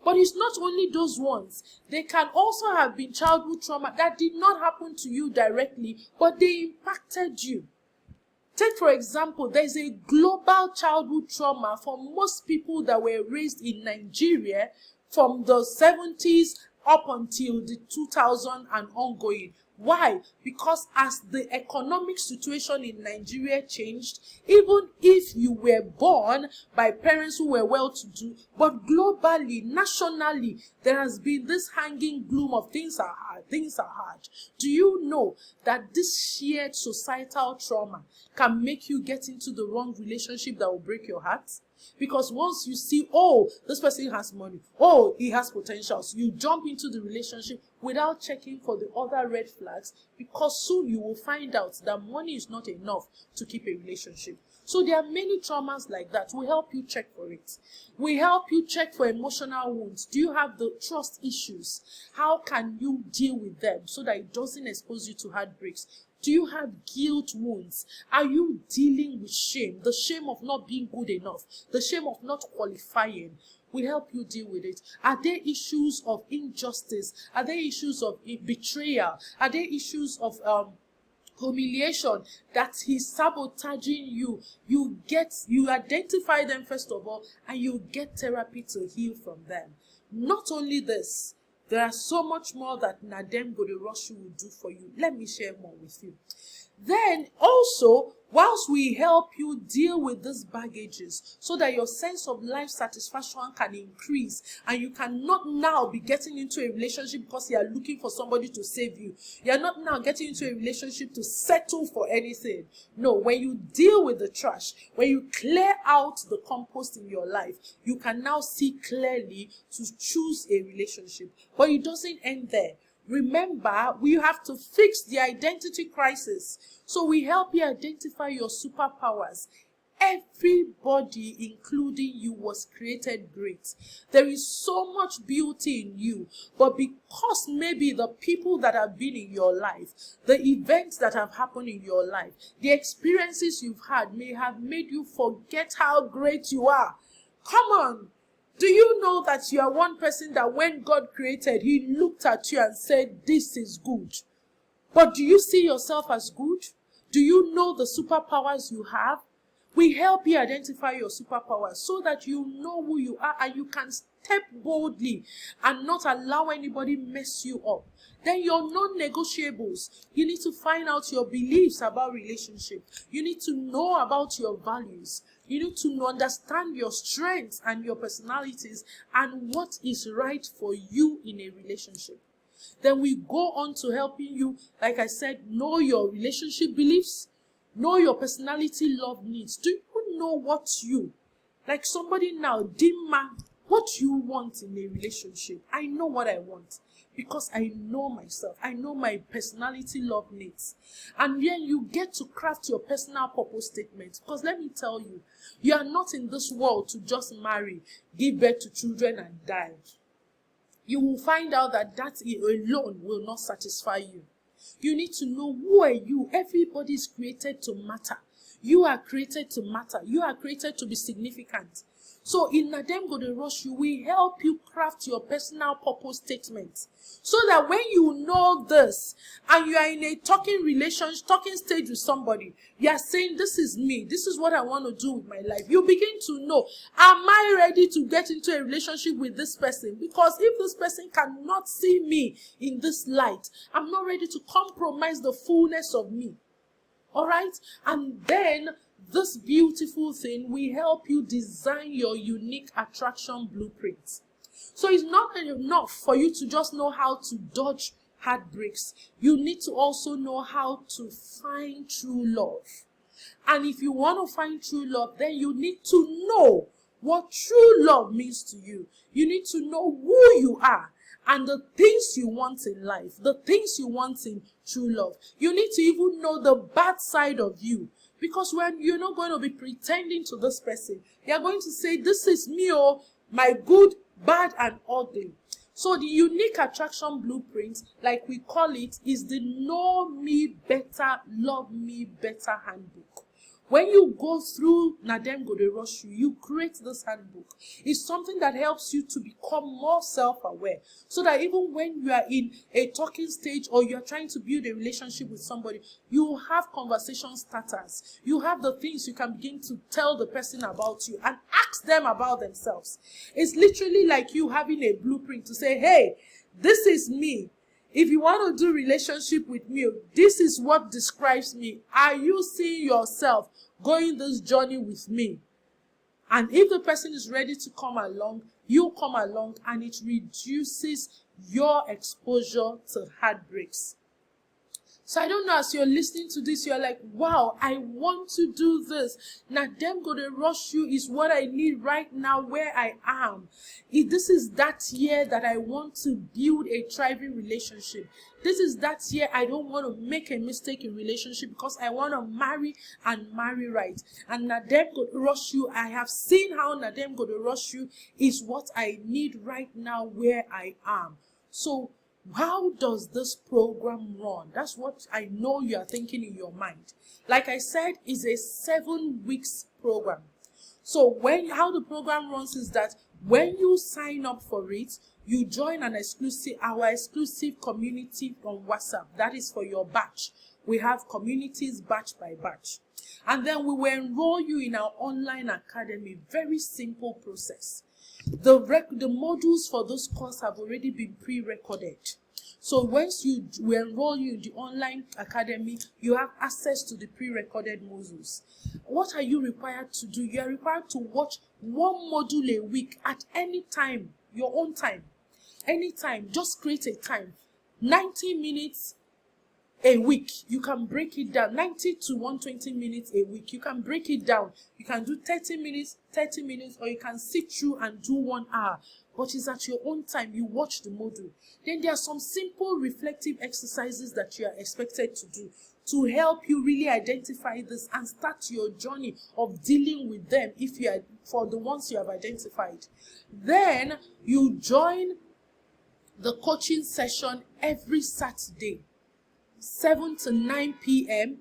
But it's not only those ones. They can also have been childhood trauma that did not happen to you directly, but they impacted you. Take, for example, there's a global childhood trauma for most people that were raised in Nigeria from the 70s up until the 2000s and ongoing. Why? Because as the economic situation in Nigeria changed, even if you were born by parents who were well-to-do, but globally, nationally, there has been this hanging gloom of things are hard. Do you know that this shared societal trauma can make you get into the wrong relationship that will break your heart? Because once you see, oh, this person has money, oh, he has potentials, you jump into the relationship without checking for the other red flags, because soon you will find out that money is not enough to keep a relationship. So there are many traumas like that. We help you check for it. We help you check for emotional wounds. Do you have the trust issues? How can you deal with them so that it doesn't expose you to heartbreaks? Do you have guilt wounds? Are you dealing with shame? The shame of not being good enough. The shame of not qualifying. We help you deal with it. Are there issues of injustice? Are there issues of betrayal? Are there issues of humiliation that he's sabotaging you? You identify them first of all, and you get therapy to heal from them. Not only this, there are so much more that Nadem Goderoshu will do for you. Let me share more with you. Then also, whilst we help you deal with these baggages so that your sense of life satisfaction can increase, and you cannot now be getting into a relationship because you are looking for somebody to save you. You are not now getting into a relationship to settle for anything. No, when you deal with the trash, when you clear out the compost in your life, you can now see clearly to choose a relationship. But it doesn't end there. Remember, we have to fix the identity crisis. So we help you identify your superpowers. Everybody, including you, was created great. There is so much beauty in you, but because maybe the people that have been in your life, the events that have happened in your life, the experiences you've had may have made you forget how great you are. Come on. Do you know that you are one person that when God created, he looked at you and said, this is good? But do you see yourself as good? Do you know the superpowers you have? We help you identify your superpowers so that you know who you are and you can step boldly and not allow anybody mess you up. Then your non-negotiables, you need to find out your beliefs about relationship. You need to know about your values. You need to understand your strengths and your personalities and what is right for you in a relationship. Then we go on to helping you, like I said, know your relationship beliefs, know your personality love needs. Do you know what you, like somebody now, Dimma, what you want in a relationship? I know what I want. because I know myself. I know my personality love needs. And then you get to craft your personal purpose statement. Because let me tell you, you are not in this world to just marry, give birth to children and die. You will find out that that alone will not satisfy you. You need to know, who are you? Everybody is created to matter. You are created to matter. You are created to be significant. So in Nadem Go Dey Rush You, we help you craft your personal purpose statement. So that when you know this, and you are in a talking stage with somebody, you are saying, this is me, this is what I want to do with my life. You begin to know, am I ready to get into a relationship with this person? Because if this person cannot see me in this light, I'm not ready to compromise the fullness of me. All right? And then this beautiful thing, we help you design your unique attraction blueprint. So it's not enough for you to just know how to dodge heartbreaks. You need to also know how to find true love. And if you want to find true love, then you need to know what true love means to you. You need to know who you are and the things you want in life, the things you want in true love. You need to even know the bad side of you. Because when you're not going to be pretending to this person, you're going to say, this is me, oh, my good, bad, and ugly. So the unique attraction blueprint, like we call it, is the Know Me Better, Love Me Better handbook. When you go through Nadem Go Dey Rush You, you create this handbook. It's something that helps you to become more self-aware. So that even when you are in a talking stage or you are trying to build a relationship with somebody, you have conversation starters. You have the things you can begin to tell the person about you and ask them about themselves. It's literally like you having a blueprint to say, hey, this is me. If you want to do relationship with me, this is what describes me. Are you seeing yourself going this journey with me? And if the person is ready to come along, you come along, and it reduces your exposure to heartbreaks. So I don't know, as you're listening to this, you're like, wow, I want to do this. Nadem Go Dey Rush You is what I need right now where I am. This is that year that I want to build a thriving relationship. This is that year I don't want to make a mistake in relationship because I want to marry and marry right. And Nadem Go Dey Rush You, I have seen how Nadem Go Dey Rush You is what I need right now where I am. So how does this program run? That's what I know you are thinking in your mind. Like I said, it's a 7 weeks program. So how the program runs is that when you sign up for it, you join our exclusive community on WhatsApp. That is for your batch. We have communities batch by batch. And then we will enroll you in our online academy. Very simple process. The modules for those courses have already been pre-recorded. So once we enroll you in the online academy, you have access to the pre-recorded modules. What are you required to do? You are required to watch one module a week at any time, your own time. Anytime, just create a time. 90 minutes a week. You can break it down. 90 to 120 minutes a week. You can break it down. You can do 30 minutes, or you can sit through and do 1 hour. But it's at your own time. You watch the module. Then there are some simple reflective exercises that you are expected to do to help you really identify this and start your journey of dealing with them if you are for the ones you have identified. Then you join the coaching session every Saturday, 7 to 9 p.m.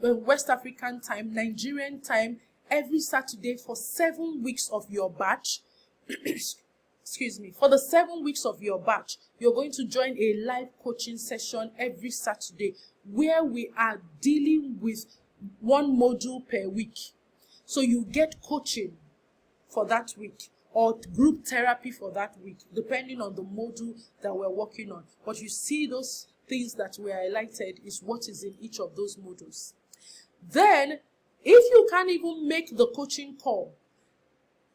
West African time, Nigerian time, every Saturday for 7 weeks of your batch. Excuse me. For the 7 weeks of your batch, you're going to join a live coaching session every Saturday where we are dealing with 1 module per week. So you get coaching for that week or group therapy for that week, depending on the module that we're working on. But you see those things that were highlighted is what is in each of those modules. Then, if you can't even make the coaching call,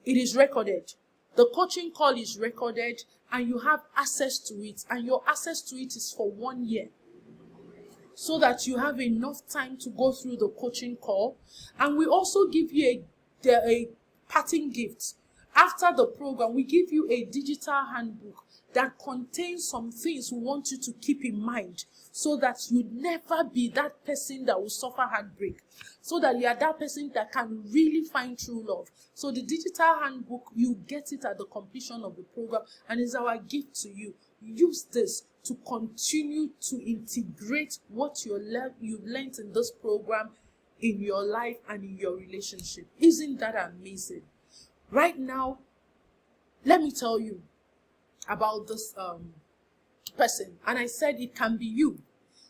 it is recorded. The coaching call is recorded and you have access to it. And your access to it is for 1 year. So that you have enough time to go through the coaching call. And we also give you a parting gift. After the program, we give you a digital handbook that contains some things we want you to keep in mind, so that you never be that person that will suffer heartbreak, so that you are that person that can really find true love. So the digital handbook, you get it at the completion of the program, and is our gift to you. Use this to continue to integrate what you've learned in this program in your life and in your relationship. Isn't that amazing? Right now, let me tell you about this person. And I said it can be you.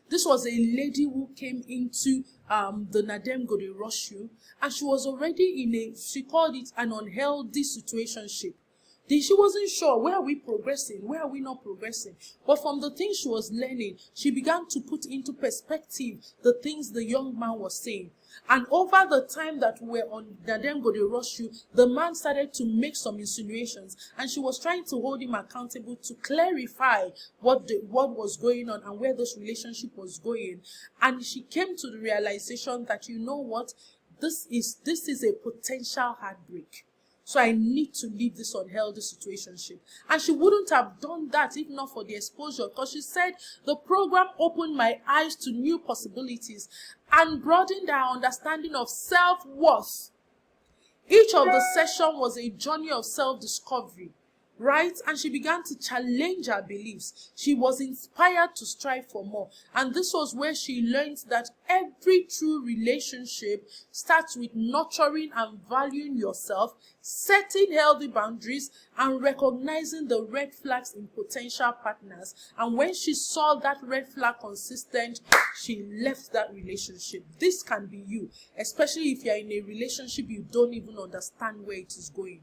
This was a lady who came into the Nadem Go Dey Rush You, and she was already in she called it an unhealthy situationship. She wasn't sure, where are we progressing, where are we not progressing? But from the things she was learning, she began to put into perspective the things the young man was saying. And over the time that we were on Nadem Go Dey Rush You, the man started to make some insinuations, and she was trying to hold him accountable to clarify what was going on and where this relationship was going. And she came to the realization that, you know what, this is a potential heartbreak. So I need to leave this unhealthy situationship. And she wouldn't have done that if not for the exposure, because she said the program opened my eyes to new possibilities and broadened our understanding of self-worth. Each of the sessions was a journey of self-discovery, right? And she began to challenge her beliefs. She was inspired to strive for more. And this was where she learned that every true relationship starts with nurturing and valuing yourself, setting healthy boundaries, and recognizing the red flags in potential partners. And when she saw that red flag consistent, she left that relationship. This can be you, especially if you're in a relationship you don't even understand where it is going.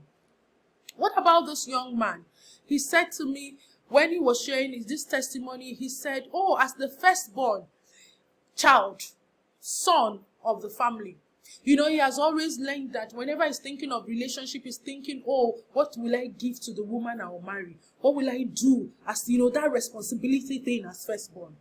What about this young man? He said to me, when he was sharing this testimony, he said, oh, as the firstborn child, son of the family, you know, he has always learned that whenever he's thinking of relationship, he's thinking, oh, what will I give to the woman I will marry? What will I do as, you know, that responsibility thing as firstborn?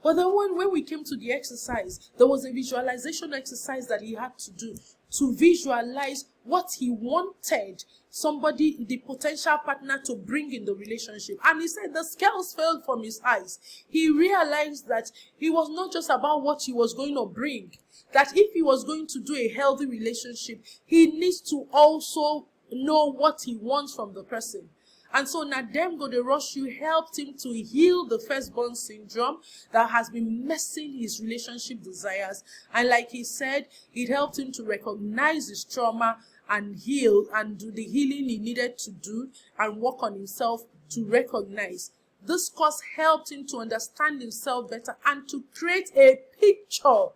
But then when we came to the exercise, there was a visualization exercise that he had to do to visualize what he wanted somebody, the potential partner, to bring in the relationship. And he said the scales fell from his eyes. He realized that it was not just about what he was going to bring, that if he was going to do a healthy relationship, he needs to also know what he wants from the person. And so Nadem Go Dey Rush You helped him to heal the firstborn syndrome that has been messing his relationship desires. And like he said, it helped him to recognize his trauma and heal and do the healing he needed to do and work on himself to recognize. This course helped him to understand himself better and to create a picture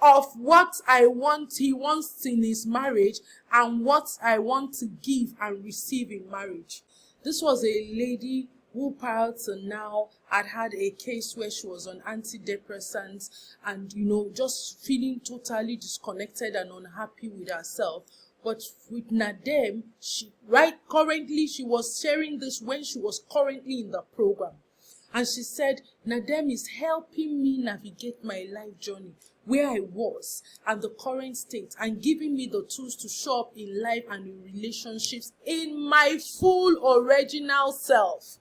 of what he wants in his marriage and what I want to give and receive in marriage. This was a lady who prior to now had a case where she was on antidepressants and, you know, just feeling totally disconnected and unhappy with herself. But with Nadem, currently she was sharing this when she was currently in the program. And she said, Nadem is helping me navigate my life journey, where I was and the current state, and giving me the tools to show up in life and in relationships in my full original self.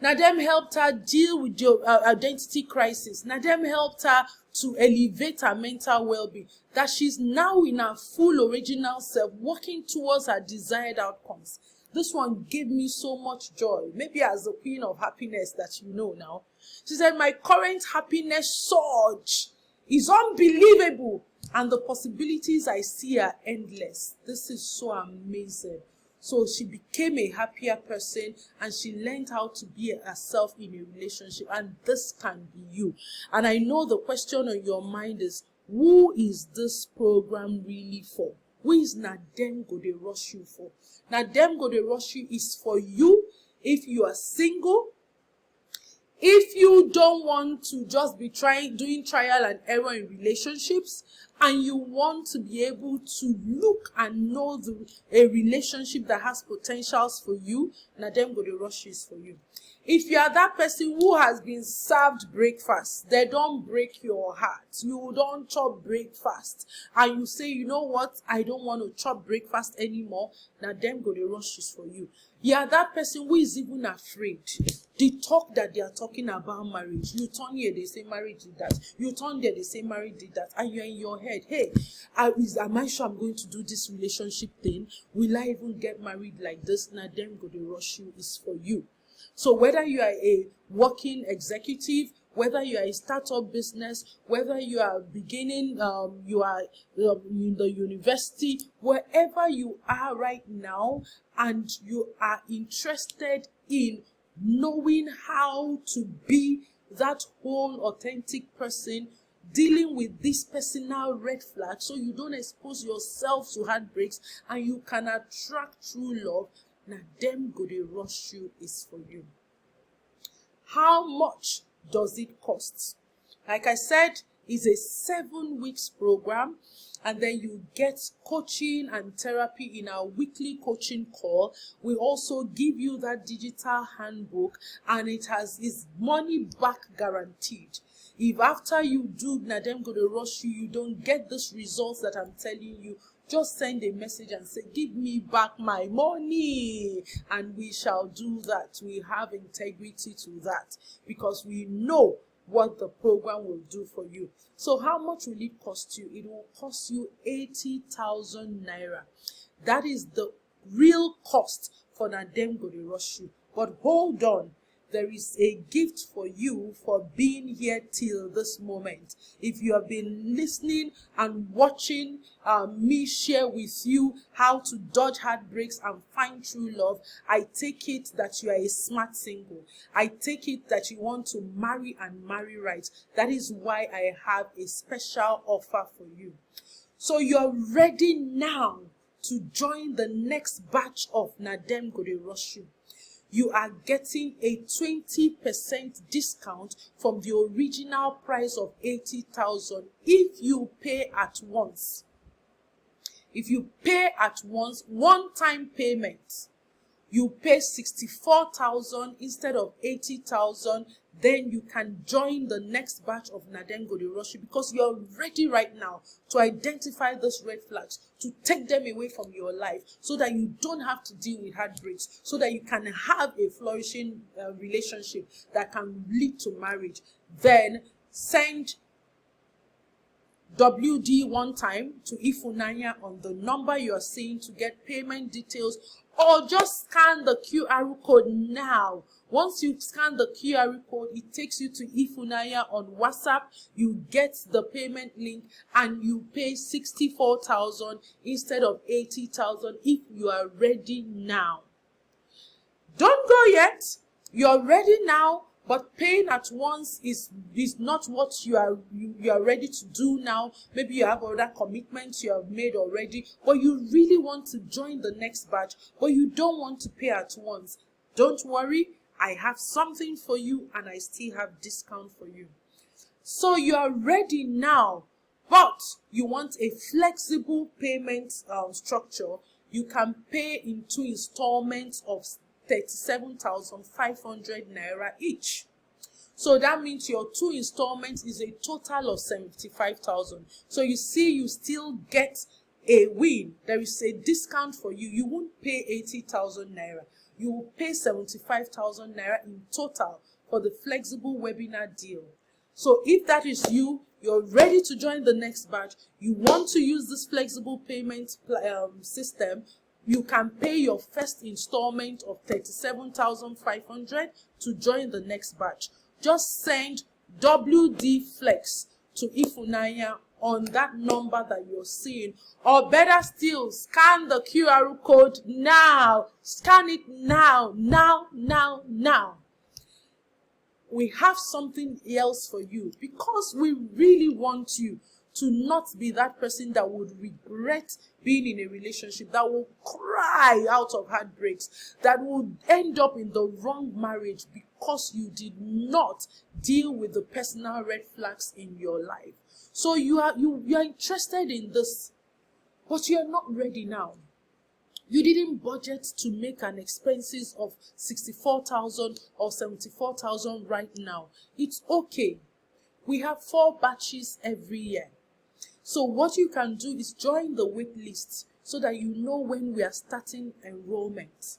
Nadem helped her deal with the identity crisis. Nadem helped her to elevate her mental well-being, that she's now in her full original self, working towards her desired outcomes. This one gave me so much joy, maybe as the queen of happiness that you know now. She said, my current happiness surge is unbelievable, and the possibilities I see are endless. This is so amazing. So she became a happier person, and she learned how to be herself in a relationship, and this can be you. And I know the question on your mind is, who is this program really for? Who is Nadem Go Dey Rush You for? Nadem Go Dey Rush You is for you if you are single, if you don't want to just be doing trial and error in relationships, and you want to be able to look and know a relationship that has potentials for you, Nadem Go Dey Rush You is for you. If you are that person who has been served breakfast, they don't break your heart. You don't chop breakfast. And you say, you know what? I don't want to chop breakfast anymore. Nadem Go Dey Rush You is for you. You are that person who is even afraid. The talk that they are talking about marriage, you turn here, they say marriage did that. You turn there, they say marriage did that. And you're in your head, hey, am I sure I'm going to do this relationship thing? Will I even get married like this? Now, them go to rush you is for you. So whether you are a working executive, whether you are a startup business, whether you are beginning, you are in the university, wherever you are right now, and you are interested in knowing how to be that whole authentic person, dealing with this personal red flag so you don't expose yourself to heartbreaks and you can attract true love, now them go they rush you is for you. How much does it cost? Like I said, it's a 7 weeks program, and then you get coaching and therapy in our weekly coaching call. We also give you that digital handbook, and it is money back guaranteed. If after you do, now them go to rush you, you don't get this results that I'm telling you, just send a message and say, give me back my money, and we shall do that. We have integrity to that because we know what the program will do for you. So how much will it cost you? It will cost you 80,000 naira. That is the real cost for Nadem Go Dey Rush You. But hold on. There is a gift for you for being here till this moment. If you have been listening and watching me share with you how to dodge heartbreaks and find true love, I take it that you are a smart single. I take it that you want to marry and marry right. That is why I have a special offer for you. So you're ready now to join the next batch of Nadem Go Dey Rush You. You are getting a 20% discount from the original price of 80,000 if you pay at once. If you pay at once, one-time payment, you pay 64,000 instead of 80,000, then you can join the next batch of Nadem Go Dey Rush You because you're ready right now to identify those red flags, to take them away from your life so that you don't have to deal with heartbreaks, so that you can have a flourishing relationship that can lead to marriage. Then send WD one time to Ifunanya on the number you are seeing to get payment details, or just scan the QR code now. Once you scan the QR code, it takes you to Ifunanya on WhatsApp. You get the payment link and you pay 64,000 instead of 80,000 if you are ready now. Don't go yet. You're ready now. But paying at once is not what you are ready to do now. Maybe you have other commitments you have made already, but you really want to join the next batch, but you don't want to pay at once. Don't worry, I have something for you and I still have discount for you. So you are ready now, but you want a flexible payment structure. You can pay in 2 installments of 37,500 naira each. So that means your 2 installments is a total of 75,000. So you see, you still get a win. There is a discount for you. You won't pay 80,000 naira. You will pay 75,000 naira in total for the flexible webinar deal. So if that is you, you're ready to join the next batch, you want to use this flexible payment system, you can pay your first installment of 37,500 to join the next batch. Just send WD Flex to Ifunanya on that number that you're seeing. Or better still, scan the QR code now. Scan it now. We have something else for you because we really want you to not be that person that would regret being in a relationship, that will cry out of heartbreaks, that will end up in the wrong marriage because you did not deal with the personal red flags in your life. So you are interested in this, but you are not ready now. You didn't budget to make an expenses of 64,000 or 74,000 right now. It's okay. We have 4 batches every year. So what you can do is join the wait list so that you know when we are starting enrollment.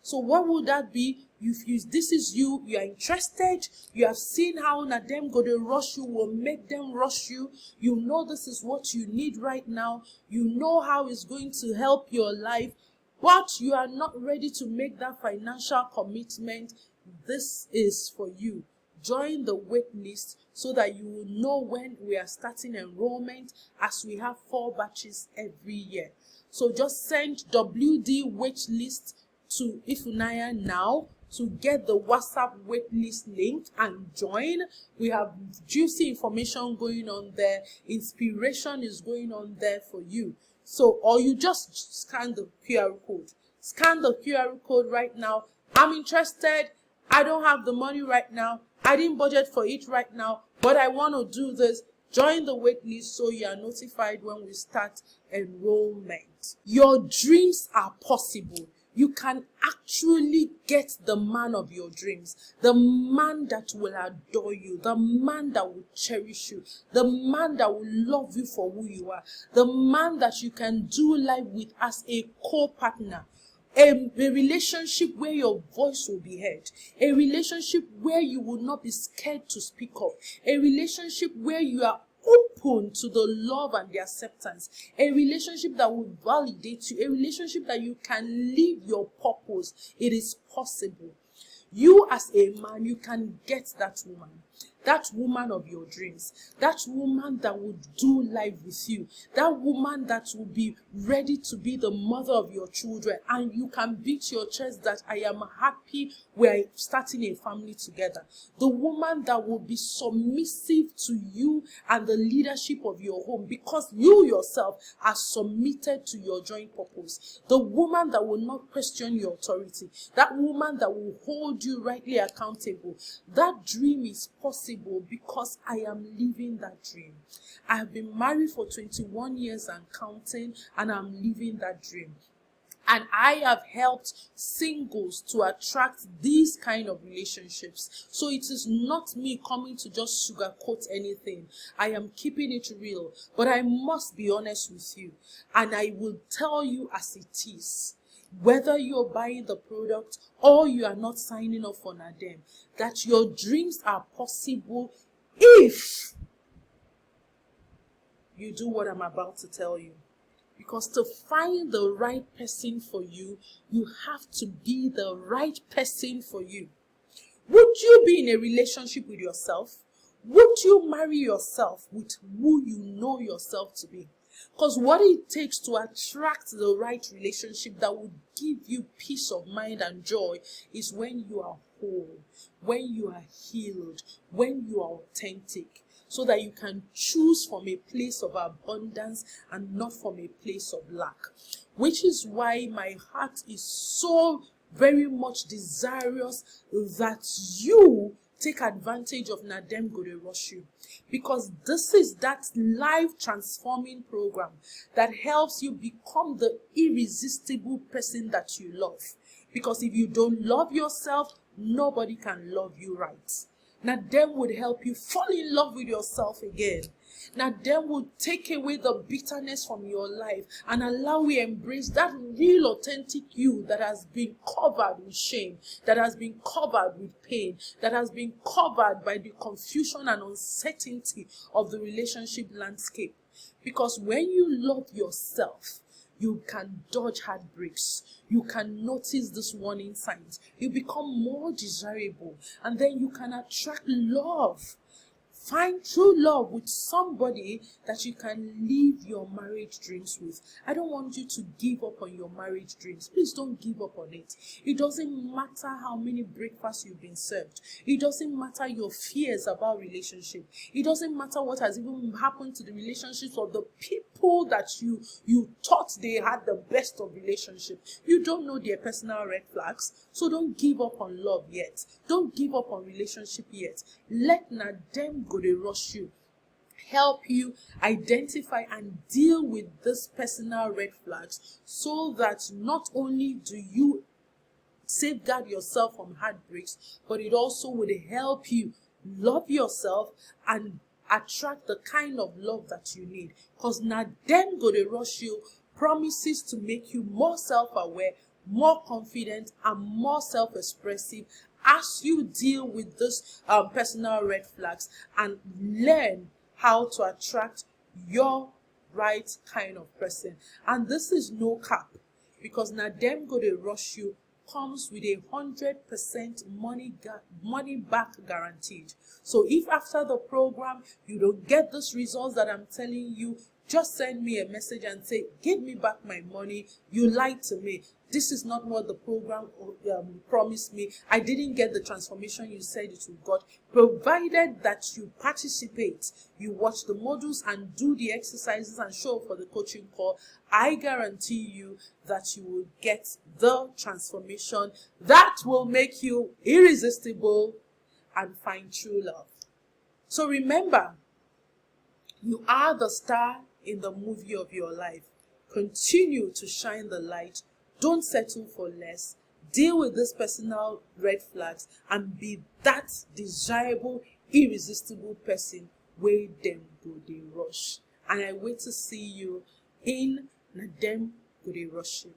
So what would that be? This is you are interested, you have seen how them go to rush you, will make them rush you. You know this is what you need right now. You know how it's going to help your life, but you are not ready to make that financial commitment. This is for you. Join the wait list so that you will know when we are starting enrollment, as we have 4 batches every year. So just send WD wait list to Ifunanya now to get the WhatsApp waitlist link and join. We have juicy information going on there. Inspiration is going on there for you. So, or you just scan the QR code. Scan the QR code right now. I'm interested. I don't have the money right now. I didn't budget for it right now, but I want to do this. Join the waitlist so you are notified when we start enrollment. Your dreams are possible. You can actually get the man of your dreams, the man that will adore you, the man that will cherish you, the man that will love you for who you are, the man that you can do life with as a co-partner. A relationship where your voice will be heard. A relationship where you will not be scared to speak up. A relationship where you are open to the love and the acceptance. A relationship that will validate you. A relationship that you can live your purpose. It is possible. You as a man, you can get that woman. That woman of your dreams, that woman that will do life with you, that woman that will be ready to be the mother of your children, and you can beat your chest that I am happy we're starting a family together. The woman that will be submissive to you and the leadership of your home because you yourself are submitted to your joint purpose. The woman that will not question your authority, that woman that will hold you rightly accountable. That dream is possible because I am living that dream. I have been married for 21 years and counting, and I'm living that dream. And I have helped singles to attract these kind of relationships. So it is not me coming to just sugarcoat anything. I am keeping it real. But I must be honest with you. And I will tell you as it is. Whether you're buying the product or you are not signing up for Nadem, that your dreams are possible if you do what I'm about to tell you. Because to find the right person for you, you have to be the right person for you. Would you be in a relationship with yourself? Would you marry yourself with who you know yourself to be? Because what it takes to attract the right relationship that will give you peace of mind and joy is when you are whole, when you are healed, when you are authentic, so that you can choose from a place of abundance and not from a place of lack. Which is why my heart is so very much desirous that you take advantage of Nadem Goderoshu, because this is that life transforming program that helps you become the irresistible person that you love. Because if you don't love yourself, nobody can love you right. Nadem would help you fall in love with yourself again. Nadem will take away the bitterness from your life and allow you embrace that real authentic you that has been covered with shame, that has been covered with pain, that has been covered by the confusion and uncertainty of the relationship landscape. Because when you love yourself, you can dodge heartbreaks. You can notice these warning signs. You become more desirable, and then you can attract love. Find true love with somebody that you can live your marriage dreams with. I don't want you to give up on your marriage dreams. Please don't give up on it. It doesn't matter how many breakfasts you've been served. It doesn't matter your fears about relationship. It doesn't matter what has even happened to the relationships of the people that you thought they had the best of relationship. You don't know their personal red flags, so don't give up on love yet. Don't give up on relationship yet. Let Nadem Goderoshu help you identify and deal with these personal red flags, so that not only do you safeguard yourself from heartbreaks, but it also would help you love yourself and attract the kind of love that you need. Because Nadem Goderoshu promises to make you more self-aware, more confident, and more self-expressive as you deal with those personal red flags and learn how to attract your right kind of person. And this is no cap, because now them go to rush you comes with 100% money back guaranteed. So if after the program you don't get those results that I'm telling you, just send me a message and say, give me back my money. You lied to me. This is not what the program promised me. I didn't get the transformation you said it would got. Provided that you participate, you watch the modules and do the exercises and show up for the coaching call, I guarantee you that you will get the transformation that will make you irresistible and find true love. So remember, you are the star in the movie of your life. Continue to shine the light. Don't settle for less. Deal with these personal red flags and be that desirable, irresistible person where them go they rush. And I wait to see you in them go they rushing.